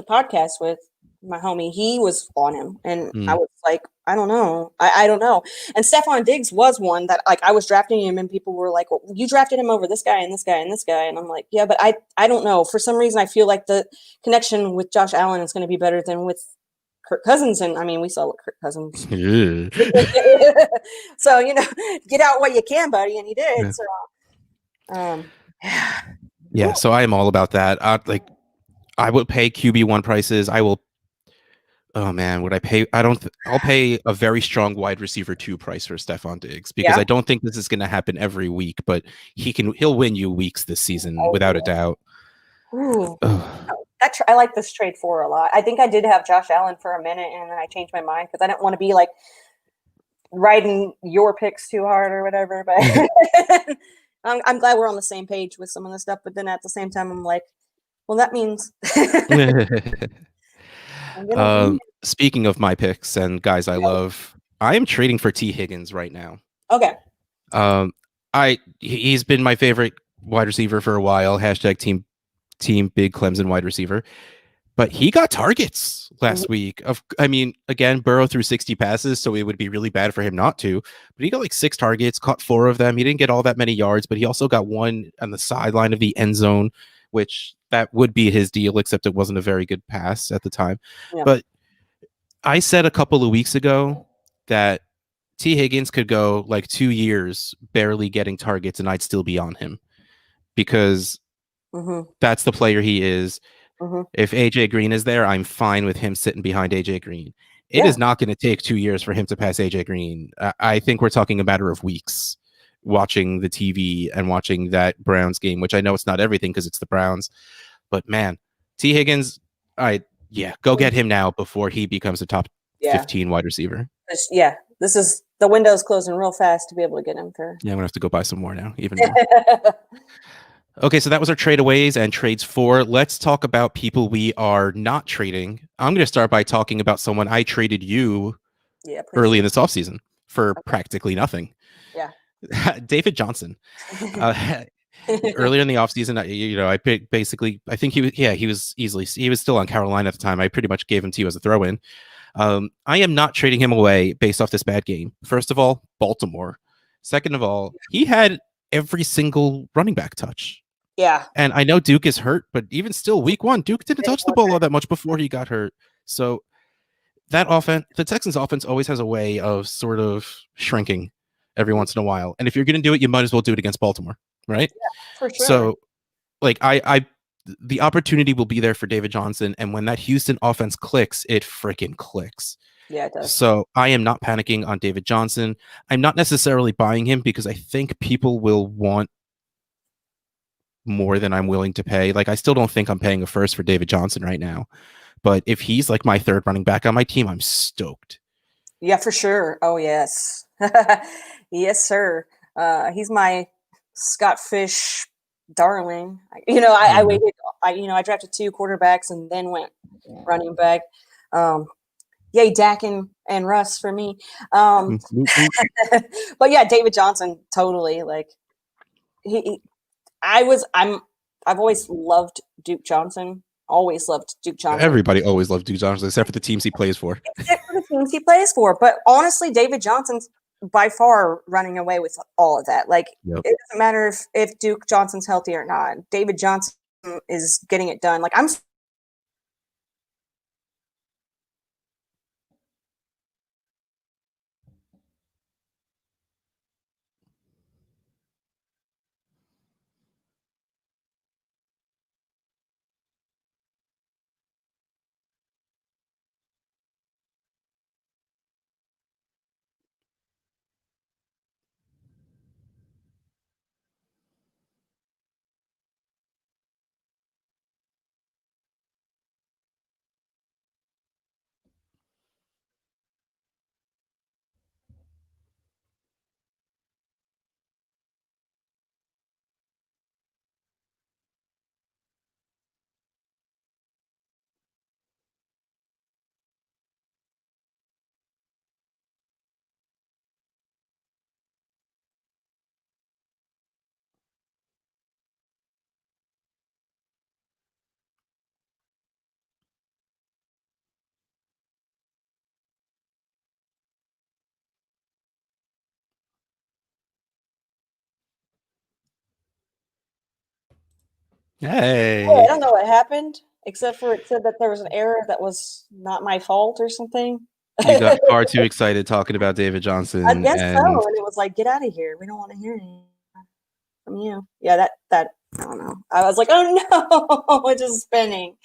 podcast with, my homie, he was on him, and I was like, I don't know, I don't know. And Stephon Diggs was one that, like, I was drafting him, and people were like, well, you drafted him over this guy and this guy and this guy, and I'm like, yeah, but I don't know. For some reason, I feel like the connection with Josh Allen is going to be better than with Kirk Cousins, and I mean, we saw what Kirk Cousins. So get out what you can, buddy, and he did. Yeah. So, Yeah, so I am all about that. I would pay QB1 prices. I will. Oh man, would I pay? I don't. I'll pay a very strong wide receiver 2 price for Stephon Diggs because yeah. I don't think this is going to happen every week, but he'll win you weeks this season Oh, without a doubt. ooh. Ugh. I like this trade for a lot. I think I did have Josh Allen for a minute, and then I changed my mind because I didn't want to be like riding your picks too hard or whatever. But I'm glad we're on the same page with some of this stuff. But then at the same time, I'm like, well, that means I'm gonna. Speaking of my picks and guys I love, I am trading for T. Higgins right now. Okay. He's been my favorite wide receiver for a while. Hashtag team big Clemson wide receiver. But he got targets last week. I mean, again, Burrow threw 60 passes, so it would be really bad for him not to. But he got like 6 targets, caught 4 of them. He didn't get all that many yards, but he also got one on the sideline of the end zone, which that would be his deal, except it wasn't a very good pass at the time. Yeah. But I said a couple of weeks ago that T. Higgins could go like 2 years barely getting targets, and I'd still be on him because that's the player he is. If AJ Green is there, I'm fine with him sitting behind AJ Green. It is not going to take 2 years for him to pass AJ Green. I think we're talking a matter of weeks watching the TV and watching that Browns game, which I know it's not everything because it's the Browns. But man, T. Higgins, go get him now before he becomes a top 15 wide receiver. This is the window's closing real fast to be able to get him for. Yeah, I'm going to have to go buy some more now, even more. Okay, so that was our tradeaways and trades for. Let's talk about people we are not trading. I'm going to start by talking about someone I traded you early in this offseason for practically nothing. Yeah. David Johnson. Earlier in the offseason, I picked basically, I think he was still on Carolina at the time. I pretty much gave him to you as a throw-in. I am not trading him away based off this bad game. First of all, Baltimore. Second of all, he had every single running back touch. Yeah. And I know Duke is hurt, but even still, week 1, Duke didn't touch the ball all that much before he got hurt. So that offense, the Texans offense always has a way of sort of shrinking every once in a while. And if you're going to do it, you might as well do it against Baltimore, right? Yeah, for sure. So like the opportunity will be there for David Johnson. And when that Houston offense clicks, it freaking clicks. Yeah, it does. So I am not panicking on David Johnson. I'm not necessarily buying him because I think people will want more than I'm willing to pay. Like, I still don't think I'm paying a first for David Johnson right now. But if he's like my third running back on my team, I'm stoked. Yeah, for sure. Oh, yes. Yes, sir. He's my Scott Fish darling. I waited. I drafted 2 quarterbacks and then went running back. Yay, Dak and Russ for me. Um, Whoop, whoop. but yeah, David Johnson, totally. Like he I've always loved Duke Johnson. Always loved Duke Johnson. Everybody always loved Duke Johnson, except for the teams he plays for. Except for the teams he plays for. But honestly, David Johnson's by far running away with all of that. Like Yep. it doesn't matter if Duke Johnson's healthy or not. David Johnson is getting it done. Like I'm I Hey, don't know what happened, except for it said that there was an error that was not my fault or something. you got far too excited talking about David I Johnson, guess so. and And it was like, get out of here. We don't want to hear anything from you. Yeah, that I don't know. I was like, oh no, it's just spinning.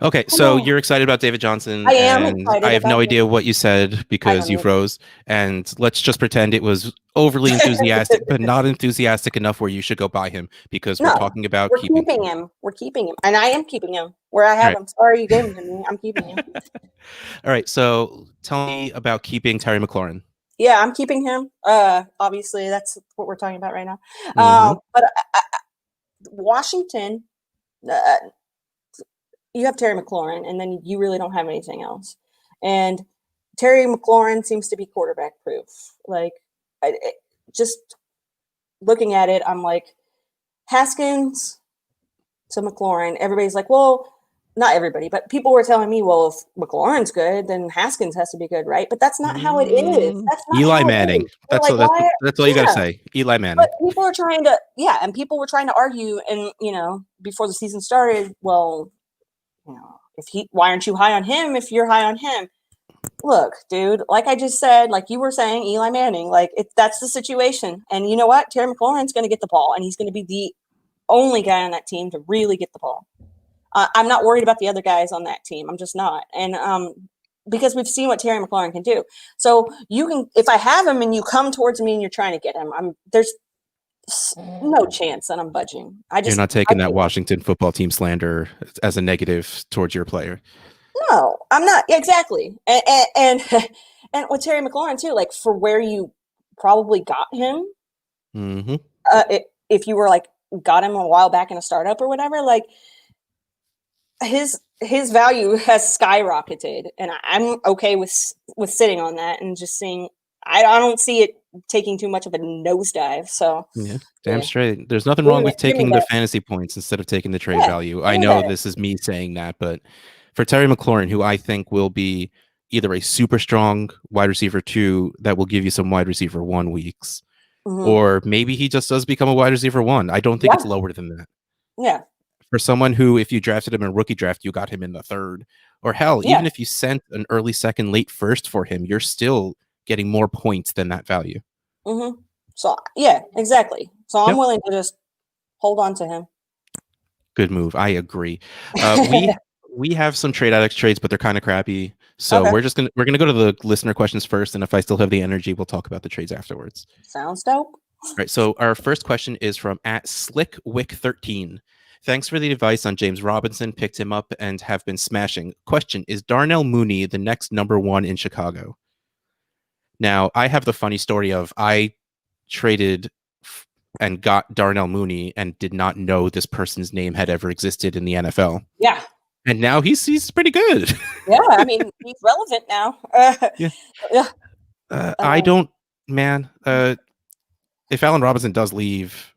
okay, so Oh, you're excited about David Johnson, I am and I excited have about no it. idea what you said I because don't you either. froze. And let's just pretend it was overly enthusiastic, but not enthusiastic enough where you should go buy him because we're No, talking about we're keeping keeping him. him. We're keeping him, and I am keeping him where I All have right, him. Sorry, you gave him to me. I'm keeping him. all right. So tell me about keeping Terry McLaurin. Yeah, I'm keeping him. Obviously, that's what we're talking about right now. Mm-hmm. But Washington, uh, you have Terry McLaurin, and then you really don't have anything else. And Terry McLaurin seems to be quarterback proof. Like, just looking at it, I'm like Haskins to McLaurin. Everybody's like, well, not everybody, but people were telling me, well, if McLaurin's good, then Haskins has to be good, right? But that's not how it is. That's not Eli how it Manning. is. They're like, That's why? that's all you got to Yeah. say. Eli But Manning. people are trying to, yeah, and people were trying to argue, and before the season started, well, if why aren't you high on him if you're high on him? Look, dude, like I just said, like you were saying, Eli Manning, like that's the situation. And you know what? Terry McLaurin's going to get the ball, and he's going to be the only guy on that team to really get the ball. I'm not worried about the other guys on that team. I'm just not. And because we've seen what Terry McLaurin can do. So you can, if I have him and you come towards me and you're trying to get him, there's no chance that I'm budging. You're not I taking that think Washington football team slander as a negative towards your player. no, I'm not. Exactly. And with Terry McLaurin too, like for where you probably got him, Mm-hmm. if you were like got him a while back in a startup or whatever, like his value has skyrocketed, and I'm okay with sitting on that and just seeing. I don't see it taking too much of a nosedive. So Yeah, damn yeah, straight. There's nothing wrong with give me taking the that. fantasy points instead of taking the trade Yeah, value. give I me know that. this is me saying that, but for Terry McLaurin, who I think will be either a super strong wide receiver two that will give you some wide receiver one weeks, Hmm. or maybe he just does become a wide receiver one. I don't think it's Yeah, lower than that. yeah, For someone who, if you drafted him in a rookie draft, you got him in the third, or hell, even yeah. if you sent an early second, late first for him, you're still getting more points than that value. Hmm. So yeah, exactly. So I'm Yep. willing to just hold on to him. Good move. I agree. We have some trade addicts trades, but they're kind of crappy. So Okay, we're gonna go to the listener questions first, and if I still have the energy, we'll talk about the trades afterwards. sounds dope. All right. So our first question is from at SlickWick13. Thanks for the advice on James Robinson. Picked him up and have been smashing. Question: is Darnell Mooney the next number one in Chicago? Now I have the funny story of I traded and got Darnell Mooney and did not know this person's name had ever existed in the NFL. Yeah, And now he's pretty good. Yeah, I mean, he's relevant now. Yeah. Yeah. I Um, don't, man. If Allen Robinson does leave,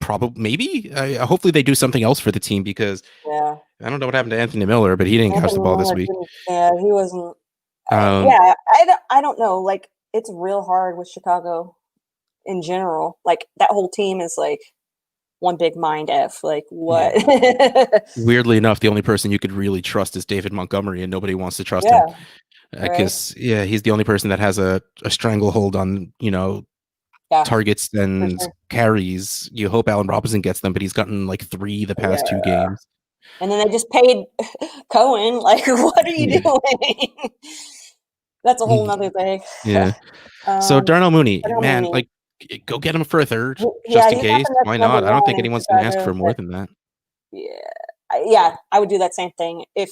probably maybe. Hopefully they do something else for the team because yeah. I don't know what happened to Anthony Miller, but he didn't catch Anthony the ball this Miller week. didn't. Yeah, he wasn't. Um, Yeah, I don't know. Like, it's real hard with Chicago in general. Like, that whole team is like one big mind f. Like, what? yeah. Weirdly enough, the only person you could really trust is David Montgomery, and nobody wants to trust him Yeah. Right. because yeah, he's the only person that has a stranglehold on Yeah. targets For and sure. carries. You hope Allen Robinson gets them, but he's gotten like 3 the past 2 Yeah. games. And then they just paid Cohen. Like, what are you Yeah. doing? That's a whole nother thing. Yeah. So um, Darnell Mooney, Darnell man, Mooney. like go get him for a third Yeah, just in he's not case. the next Why number not? I don't one think in anyone's gonna ask for Chicago, more but than that. yeah, yeah, I would do that same thing if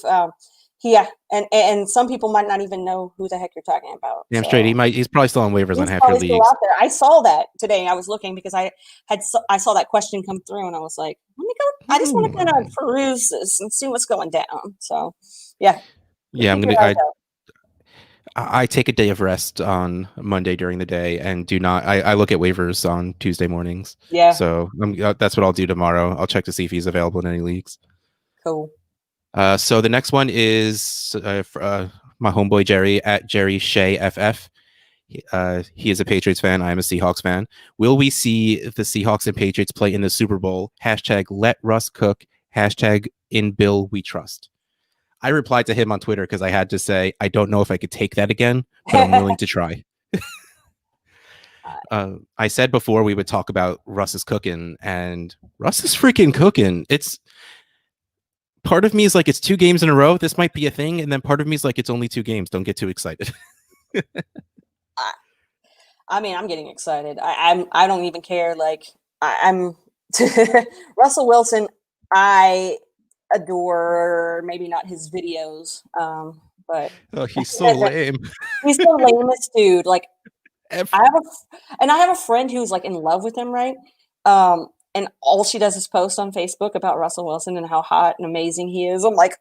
yeah, and some people might not even know who the heck you're talking about. Damn straight. So He's probably still on waivers on he's half your probably still leagues. out there. I saw that today. I was looking because I saw that question come through, and I was like, let me go. I just want to kind of peruse this and see what's going down. So yeah, Yeah, keep your eyes out. I take a day of rest on Monday during the day and do not. I look at waivers on Tuesday mornings. Yeah, So that's what I'll do tomorrow. I'll check to see if he's available in any leagues. cool. So the next one is my homeboy Jerry at Jerry Shea FF. He is a Patriots fan. I am a Seahawks fan. Will we see the Seahawks and Patriots play in the Super Bowl? Hashtag let Russ cook. Hashtag in Bill we trust. I replied to him on Twitter because I had to say, I don't know if I could take that again, but I'm willing to try. I said before we would talk about Russ's cooking, and Russ is freaking cooking. It's part of me is like, it's 2 games in a row. This might be a thing. And then part of me is like, it's only 2 games. Don't get too excited. I mean, I'm getting excited. I don't even care. Like I'm Russell Wilson. I adore maybe not his videos, but Oh, he's so lame. he's the lamest dude. Like I have a friend who's like in love with him, right? And all she does is post on Facebook about Russell Wilson and how hot and amazing he is. I'm like,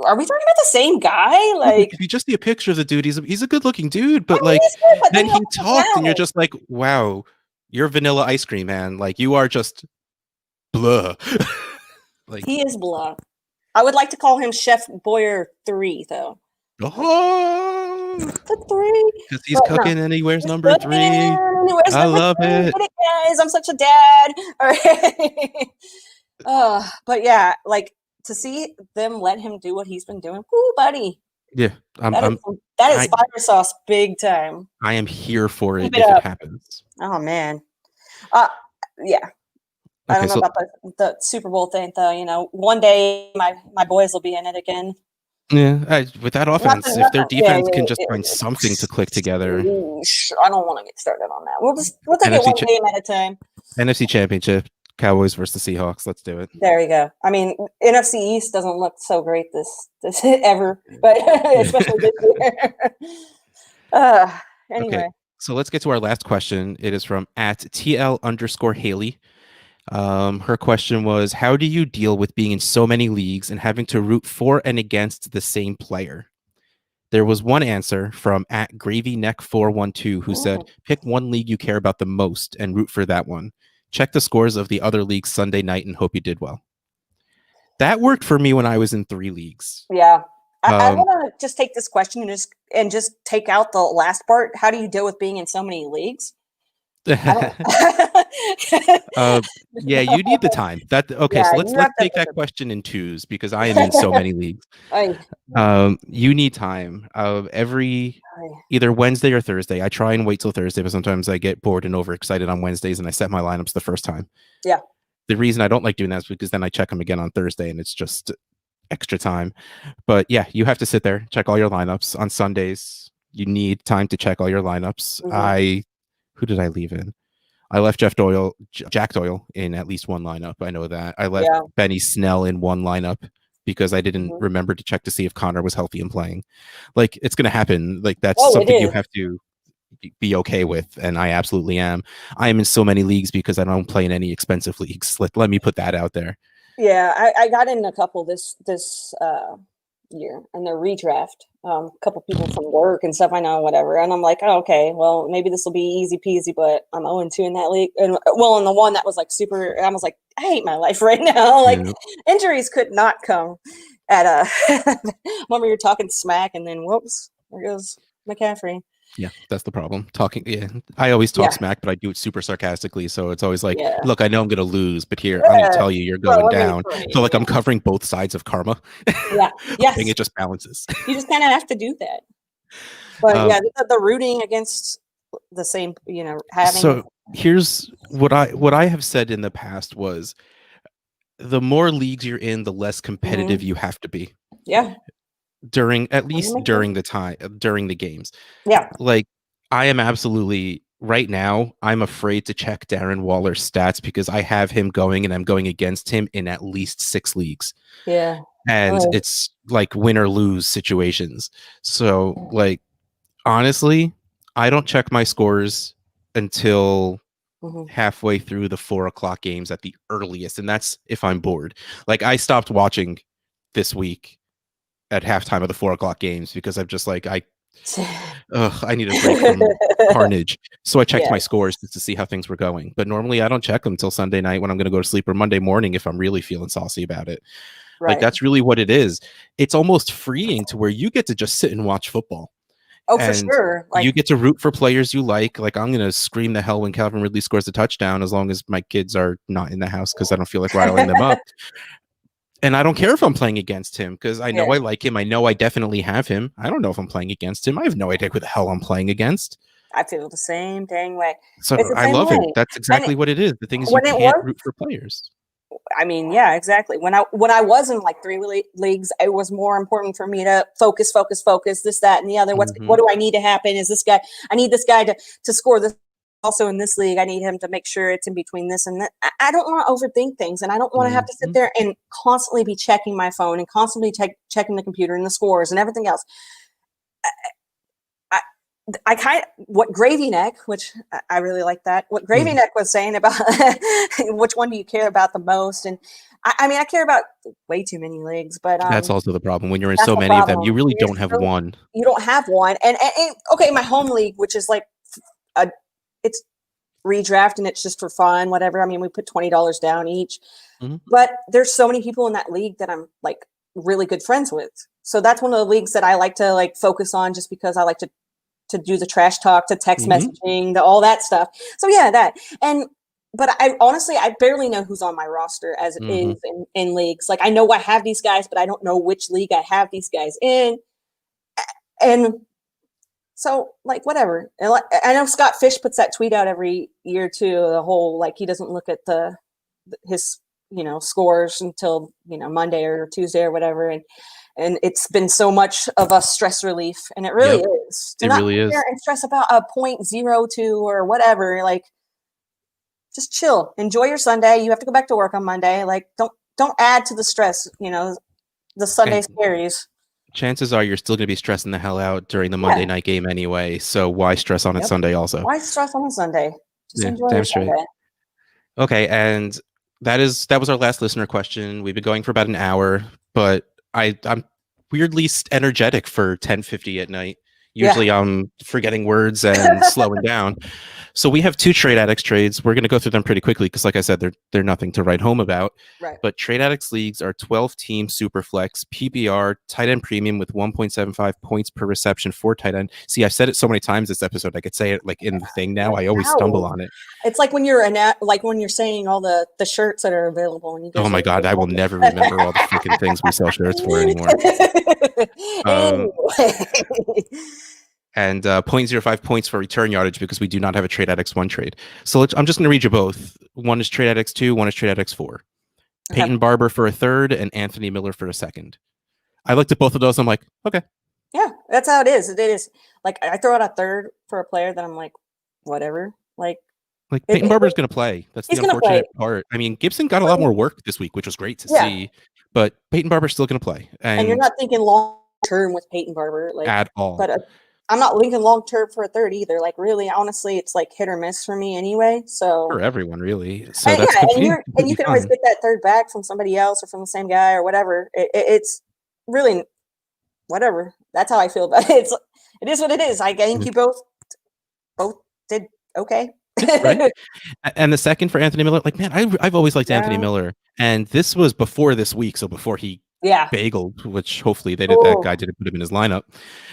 are we talking about the same guy? Like, if you just see a picture of the dude, he's a good looking dude, but I mean, like he's good, but then he look talks and you're around. just like, wow, you're vanilla ice cream, man. Like you are just blah. Like He is blah. I would like to call him Chef Boyer 3, though. oh, The 3, because he's but no, cooking and he wears he's number cooking 3. and he wears I number love 3. it. Get it, guys? I'm such a dad. All right. But yeah, like to see them let him do what he's been doing. Ooh, buddy, Yeah, that is I fire sauce, big time. I am here for Keep it it if it up. happens. Oh man. Uh, yeah. I Okay, don't know so about the Super Bowl thing though. You know, one day my boys will be in it again. yeah, with that offense, if their Yeah, defense can just find something to click together, I don't want to get started on that. We'll take it NFC one game at a time. NFC Championship, Cowboys versus the Seahawks. Let's do it. There you go. I mean, NFC East doesn't look so great this ever, but especially this year. Okay, Anyway, so let's get to our last question. It is from at TL_Haley. Her question was, how do you deal with being in so many leagues and having to root for and against the same player? There was one answer from at GravyNeck412 who said, pick one league you care about the most and root for that one. Check the scores of the other leagues Sunday night and hope you did well. That worked for me when I was in 3 leagues. yeah. I want to just take this question and just take out the last part. How do you deal with being in so many leagues? Yeah, you need the time. Okay, Yeah, so you let's have to take that question in 2s because I am in so many leagues. You need time. Either Wednesday or Thursday. I try and wait till Thursday, but sometimes I get bored and overexcited on Wednesdays and I set my lineups the first time. Yeah. The reason I don't like doing that is because then I check them again on Thursday and it's just extra time. But yeah, you have to sit there, check all your lineups on Sundays. You need time to check all your lineups. Who did I leave in? I left Jack Doyle in at least one lineup. I know that. I left Benny Snell in one lineup because I didn't remember to check to see if Connor was healthy and playing. Like, it's going to happen. Like, that's something you have to be okay with. And I absolutely am. I am in so many leagues because I don't play in any expensive leagues. Let me put that out there. Yeah, I got in a couple this year and they're redraft. A couple people from work and stuff I know, whatever. And I'm like, oh, okay, well, maybe this will be easy peasy, but I'm 0-2 in that league. And well, in the one that was like super, I was like, I hate my life right now. Like Yeah. injuries could not come at a when you're talking smack and then whoops, there goes McCaffrey. Yeah, that's the problem. Talking, yeah, I always talk Yeah, smack, but I do it super sarcastically. So it's always like, yeah. look, I know I'm gonna lose, but here, I'm gonna tell you, you're Well, going I mean, down. right, So like, yeah. I'm covering both sides of karma, Yeah. hoping Yes. it just balances. You just kind of have to do that. But Um, yeah, the rooting against the same, having the so here's what I have said in the past was the more leagues you're in, the less competitive mhm. you have to be Yeah. during at That least makes sense. during the games. Yeah. Like I am absolutely right now, I'm afraid to check Darren Waller's stats because I have him going and I'm going against him in at least 6 leagues. Yeah. And Oh, it's like win or lose situations. So like honestly, I don't check my scores until mhm. halfway through the 4 o'clock games at the earliest, and that's if I'm bored. Like I stopped watching this week at halftime of the 4 o'clock games because I'm just like I need a break from carnage. So I checked Yeah. my scores just to see how things were going. But normally I don't check them until Sunday night when I'm going to go to sleep or Monday morning if I'm really feeling saucy about it. Like Right. that's really what it is. It's almost freeing to where you get to just sit and watch football Oh, for and sure. you Like, get to root for players you like. Like I'm gonna scream the hell when Calvin Ridley scores a touchdown, as long as my kids are not in the house because I don't feel like riling them up. And I don't care if I'm playing against him because I know yeah, I like him. I know I definitely have him. I don't know if I'm playing against him. I have no idea who the hell I'm playing against. I feel the same dang way. It's So the I same love it. way. That's And exactly what it is. The thing is, you when it can't was, root for players. I mean, yeah, exactly. When I was in like three leagues, it was more important for me to focus, this, that, and the other. What Hmm. do I need to happen? Is this guy? I need this guy to score this. Also in this league, I need him to make sure it's in between this and that. I don't want to overthink things, and I don't want to have to sit Hmm. there and constantly be checking my phone and constantly checking the computer and the scores and everything else. I, I kind of what Gravy Neck, which I really like that. What Gravy Hmm. Neck was saying about which one do you care about the most? And I mean, I care about way too many leagues, but That's also the problem. When you're in that's so the many of them, you problem. really don't have one. You don't have one, and okay, my home league, which is like a, it's redraft and it's just for fun, whatever. I mean, we put $20 down each, Hmm. but there's so many people in that league that I'm like really good friends with. So that's one of the leagues that I like to like focus on, just because I like to do the trash talk, to text Hmm. messaging, all that stuff. So yeah, that. And but I honestly, I barely know who's on my roster as it Hmm. is in leagues. Like I know I have these guys, but I don't know which league I have these guys in. And so like whatever. And like, I know Scott Fish puts that tweet out every year too. The whole like he doesn't look at his scores until Monday or Tuesday or whatever. And it's been so much of a stress relief, and it really Yep, is, to it not really sit there is. and stress about a .02 or whatever. Like just chill, enjoy your Sunday. You have to go back to work on Monday. Like don't add to the stress, the Sunday And scaries. chances are you're still going to be stressing the hell out during the Yeah. Monday night game anyway. So why stress on it Yep. Sunday also? Why stress on a Sunday? Just Yeah, enjoy your damn straight. Sunday. Okay, and that was our last listener question. We've been going for about an hour, but I'm weirdly energetic for 10:50 at night. Yeah. Usually I'm forgetting words and slowing down. So we have two trade addicts trades. We're going to go through them pretty quickly because, like I said, they're nothing to write home about. Right. But trade addicts leagues are 12-team superflex PPR tight end premium with 1.75 points per reception for tight end. See, I've said it so many times this episode, I could say it like in the thing now. I always stumble Wow. on it. It's like like when you're saying all the shirts that are available, and you Oh guys my are god, I will never remember all the freaking things we sell shirts for anymore. Um, Anyway. and 0.05 points for return yardage because we do not have a trade addicts 1 trade. So I'm just going to read you both. One is trade addicts 2, one is trade addicts 4. Okay. Peyton Barber for a third and Anthony Miller for a second. I looked at both of those. I'm like, okay. Yeah, that's how it is. It is like I throw out a third for a player that I'm like, whatever. Like Like it, Peyton Barber's going to play. That's the he's gonna play. unfortunate part. I mean, Gibson got a lot more work this week, which was great to Yeah, see. But Peyton Barber's still going to play, and you're and not thinking long term with Peyton Barber, like, at all. but I'm not linking long term for a third either. Like really, honestly, it's like hit or miss for me anyway. So for everyone, really. So that's yeah, and you completely can always fine. get that third back from somebody else or from the same guy or whatever. It's really whatever. That's how I feel about it. It is what it is. I think you both did okay. Yeah, right. And the second for Anthony Miller, like, man, I've always liked Anthony Yeah. Miller, and this was before this week, so before he Yeah. bageled, which hopefully that Oh, guy didn't put him in his lineup.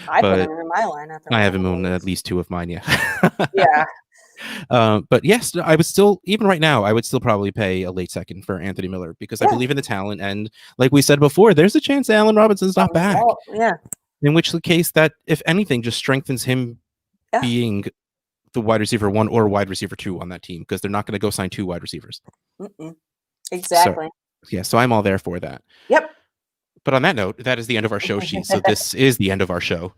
I put him But in my lineup at I one have him on at point. least two of mine, yeah. Yeah. But yes, I would still, even right now, I would still probably pay a late second for Anthony Miller because I Yeah. believe in the talent. And like we said before, there's a chance Allen Robinson's not back. Well, yeah. In which the case that, if anything, just strengthens him Yeah. being the wide receiver 1 or wide receiver 2 on that team because they're not going to go sign 2 wide receivers. Mm-mm. So Exactly. yeah, so I'm all there for that. Yep. But on that note, that is the end of our show sheet. So this is the end of our show.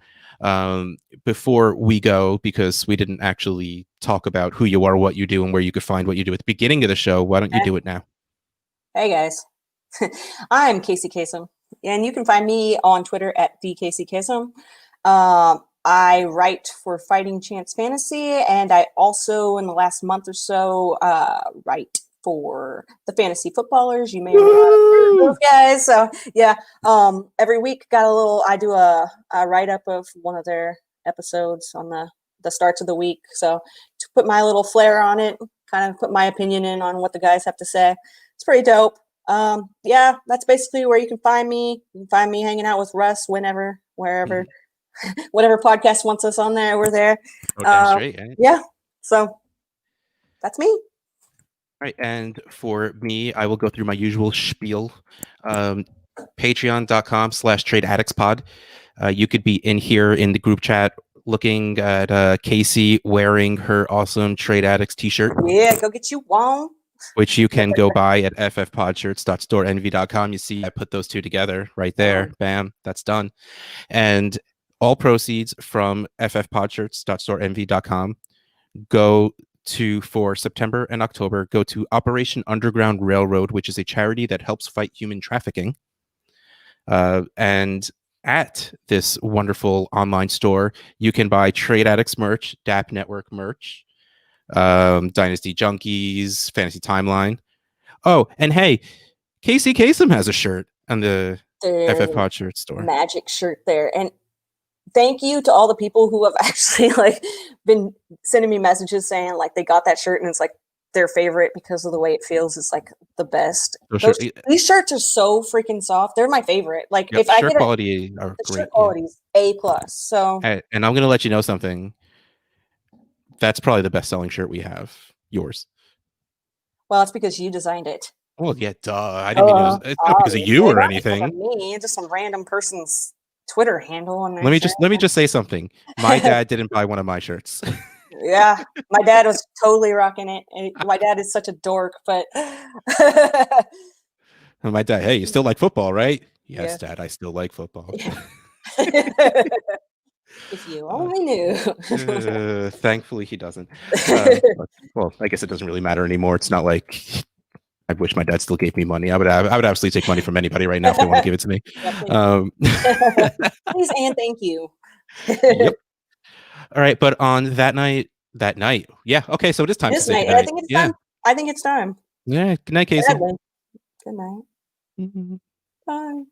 Before we go, because we didn't actually talk about who you are, what you do, and where you could find what you do at the beginning of the show, why don't you do it now? Hey guys, I'm Casey Kasem, and you can find me on Twitter at @dkasem. I write for Fighting Chance Fantasy, and I also, in the last month or so, write for the Fantasy Footballers. You may or may not have heard of those guys. So yeah, every week I do a write up of one of their episodes on the starts of the week. So to put my little flair on it, kind of put my opinion in on what the guys have to say. It's pretty dope. Yeah, that's basically where you can find me. You can find me hanging out with Russ whenever, wherever, whatever podcast wants us on there, we're there. Oh, damn straight. Right? Yeah, so that's me. All right, and for me, I will go through my usual spiel. Patreon.com/Trade Addicts Pod. You could be in here in the group chat looking at Casey wearing her awesome Trade Addicts t-shirt. Yeah, go get you one. Which you can go buy at ffpodshirts.storeenvy.com. You see, I put those two together right there. Bam, that's done. And all proceeds from ffpodshirts.storeenvy.com go to, for September and October, go to Operation Underground Railroad, which is a charity that helps fight human trafficking. And at this wonderful online store, you can buy Trade Addicts merch, DAP Network merch, Dynasty Junkies, Fantasy Timeline. Oh, and hey, Casey Kasem has a shirt on the FF Pod shirt store. Magic shirt there. And thank you to all the people who have actually like been sending me messages saying like they got that shirt and it's like their favorite because of the way it feels. It's like the best. These shirts are so freaking soft. They're my favorite. Like if I shirt get quality are the great. Shirt quality's A+. So and I'm gonna let you know something. That's probably the best selling shirt we have. Yours. Well, it's because you designed it. Well, yeah, duh. I didn't mean it's not because of you or anything. Because of me, it's just some random person's Twitter handle on there. Let me just say something. My dad didn't buy one of my shirts. Yeah, my dad was totally rocking it. And my dad is such a dork, but my dad, hey, you still like football, right? Yes, yeah. Dad, I still like football. Yeah. If you only knew. Thankfully, he doesn't. Well, I guess it doesn't really matter anymore. It's not like I wish my dad still gave me money. I would absolutely take money from anybody right now if they want to give it to me. Please and thank you. Yep. All right, but on that night, yeah. Okay, so it is time to say goodnight. I think it's time. I think it's time. Yeah. Good night, Casey. Good night. Bye.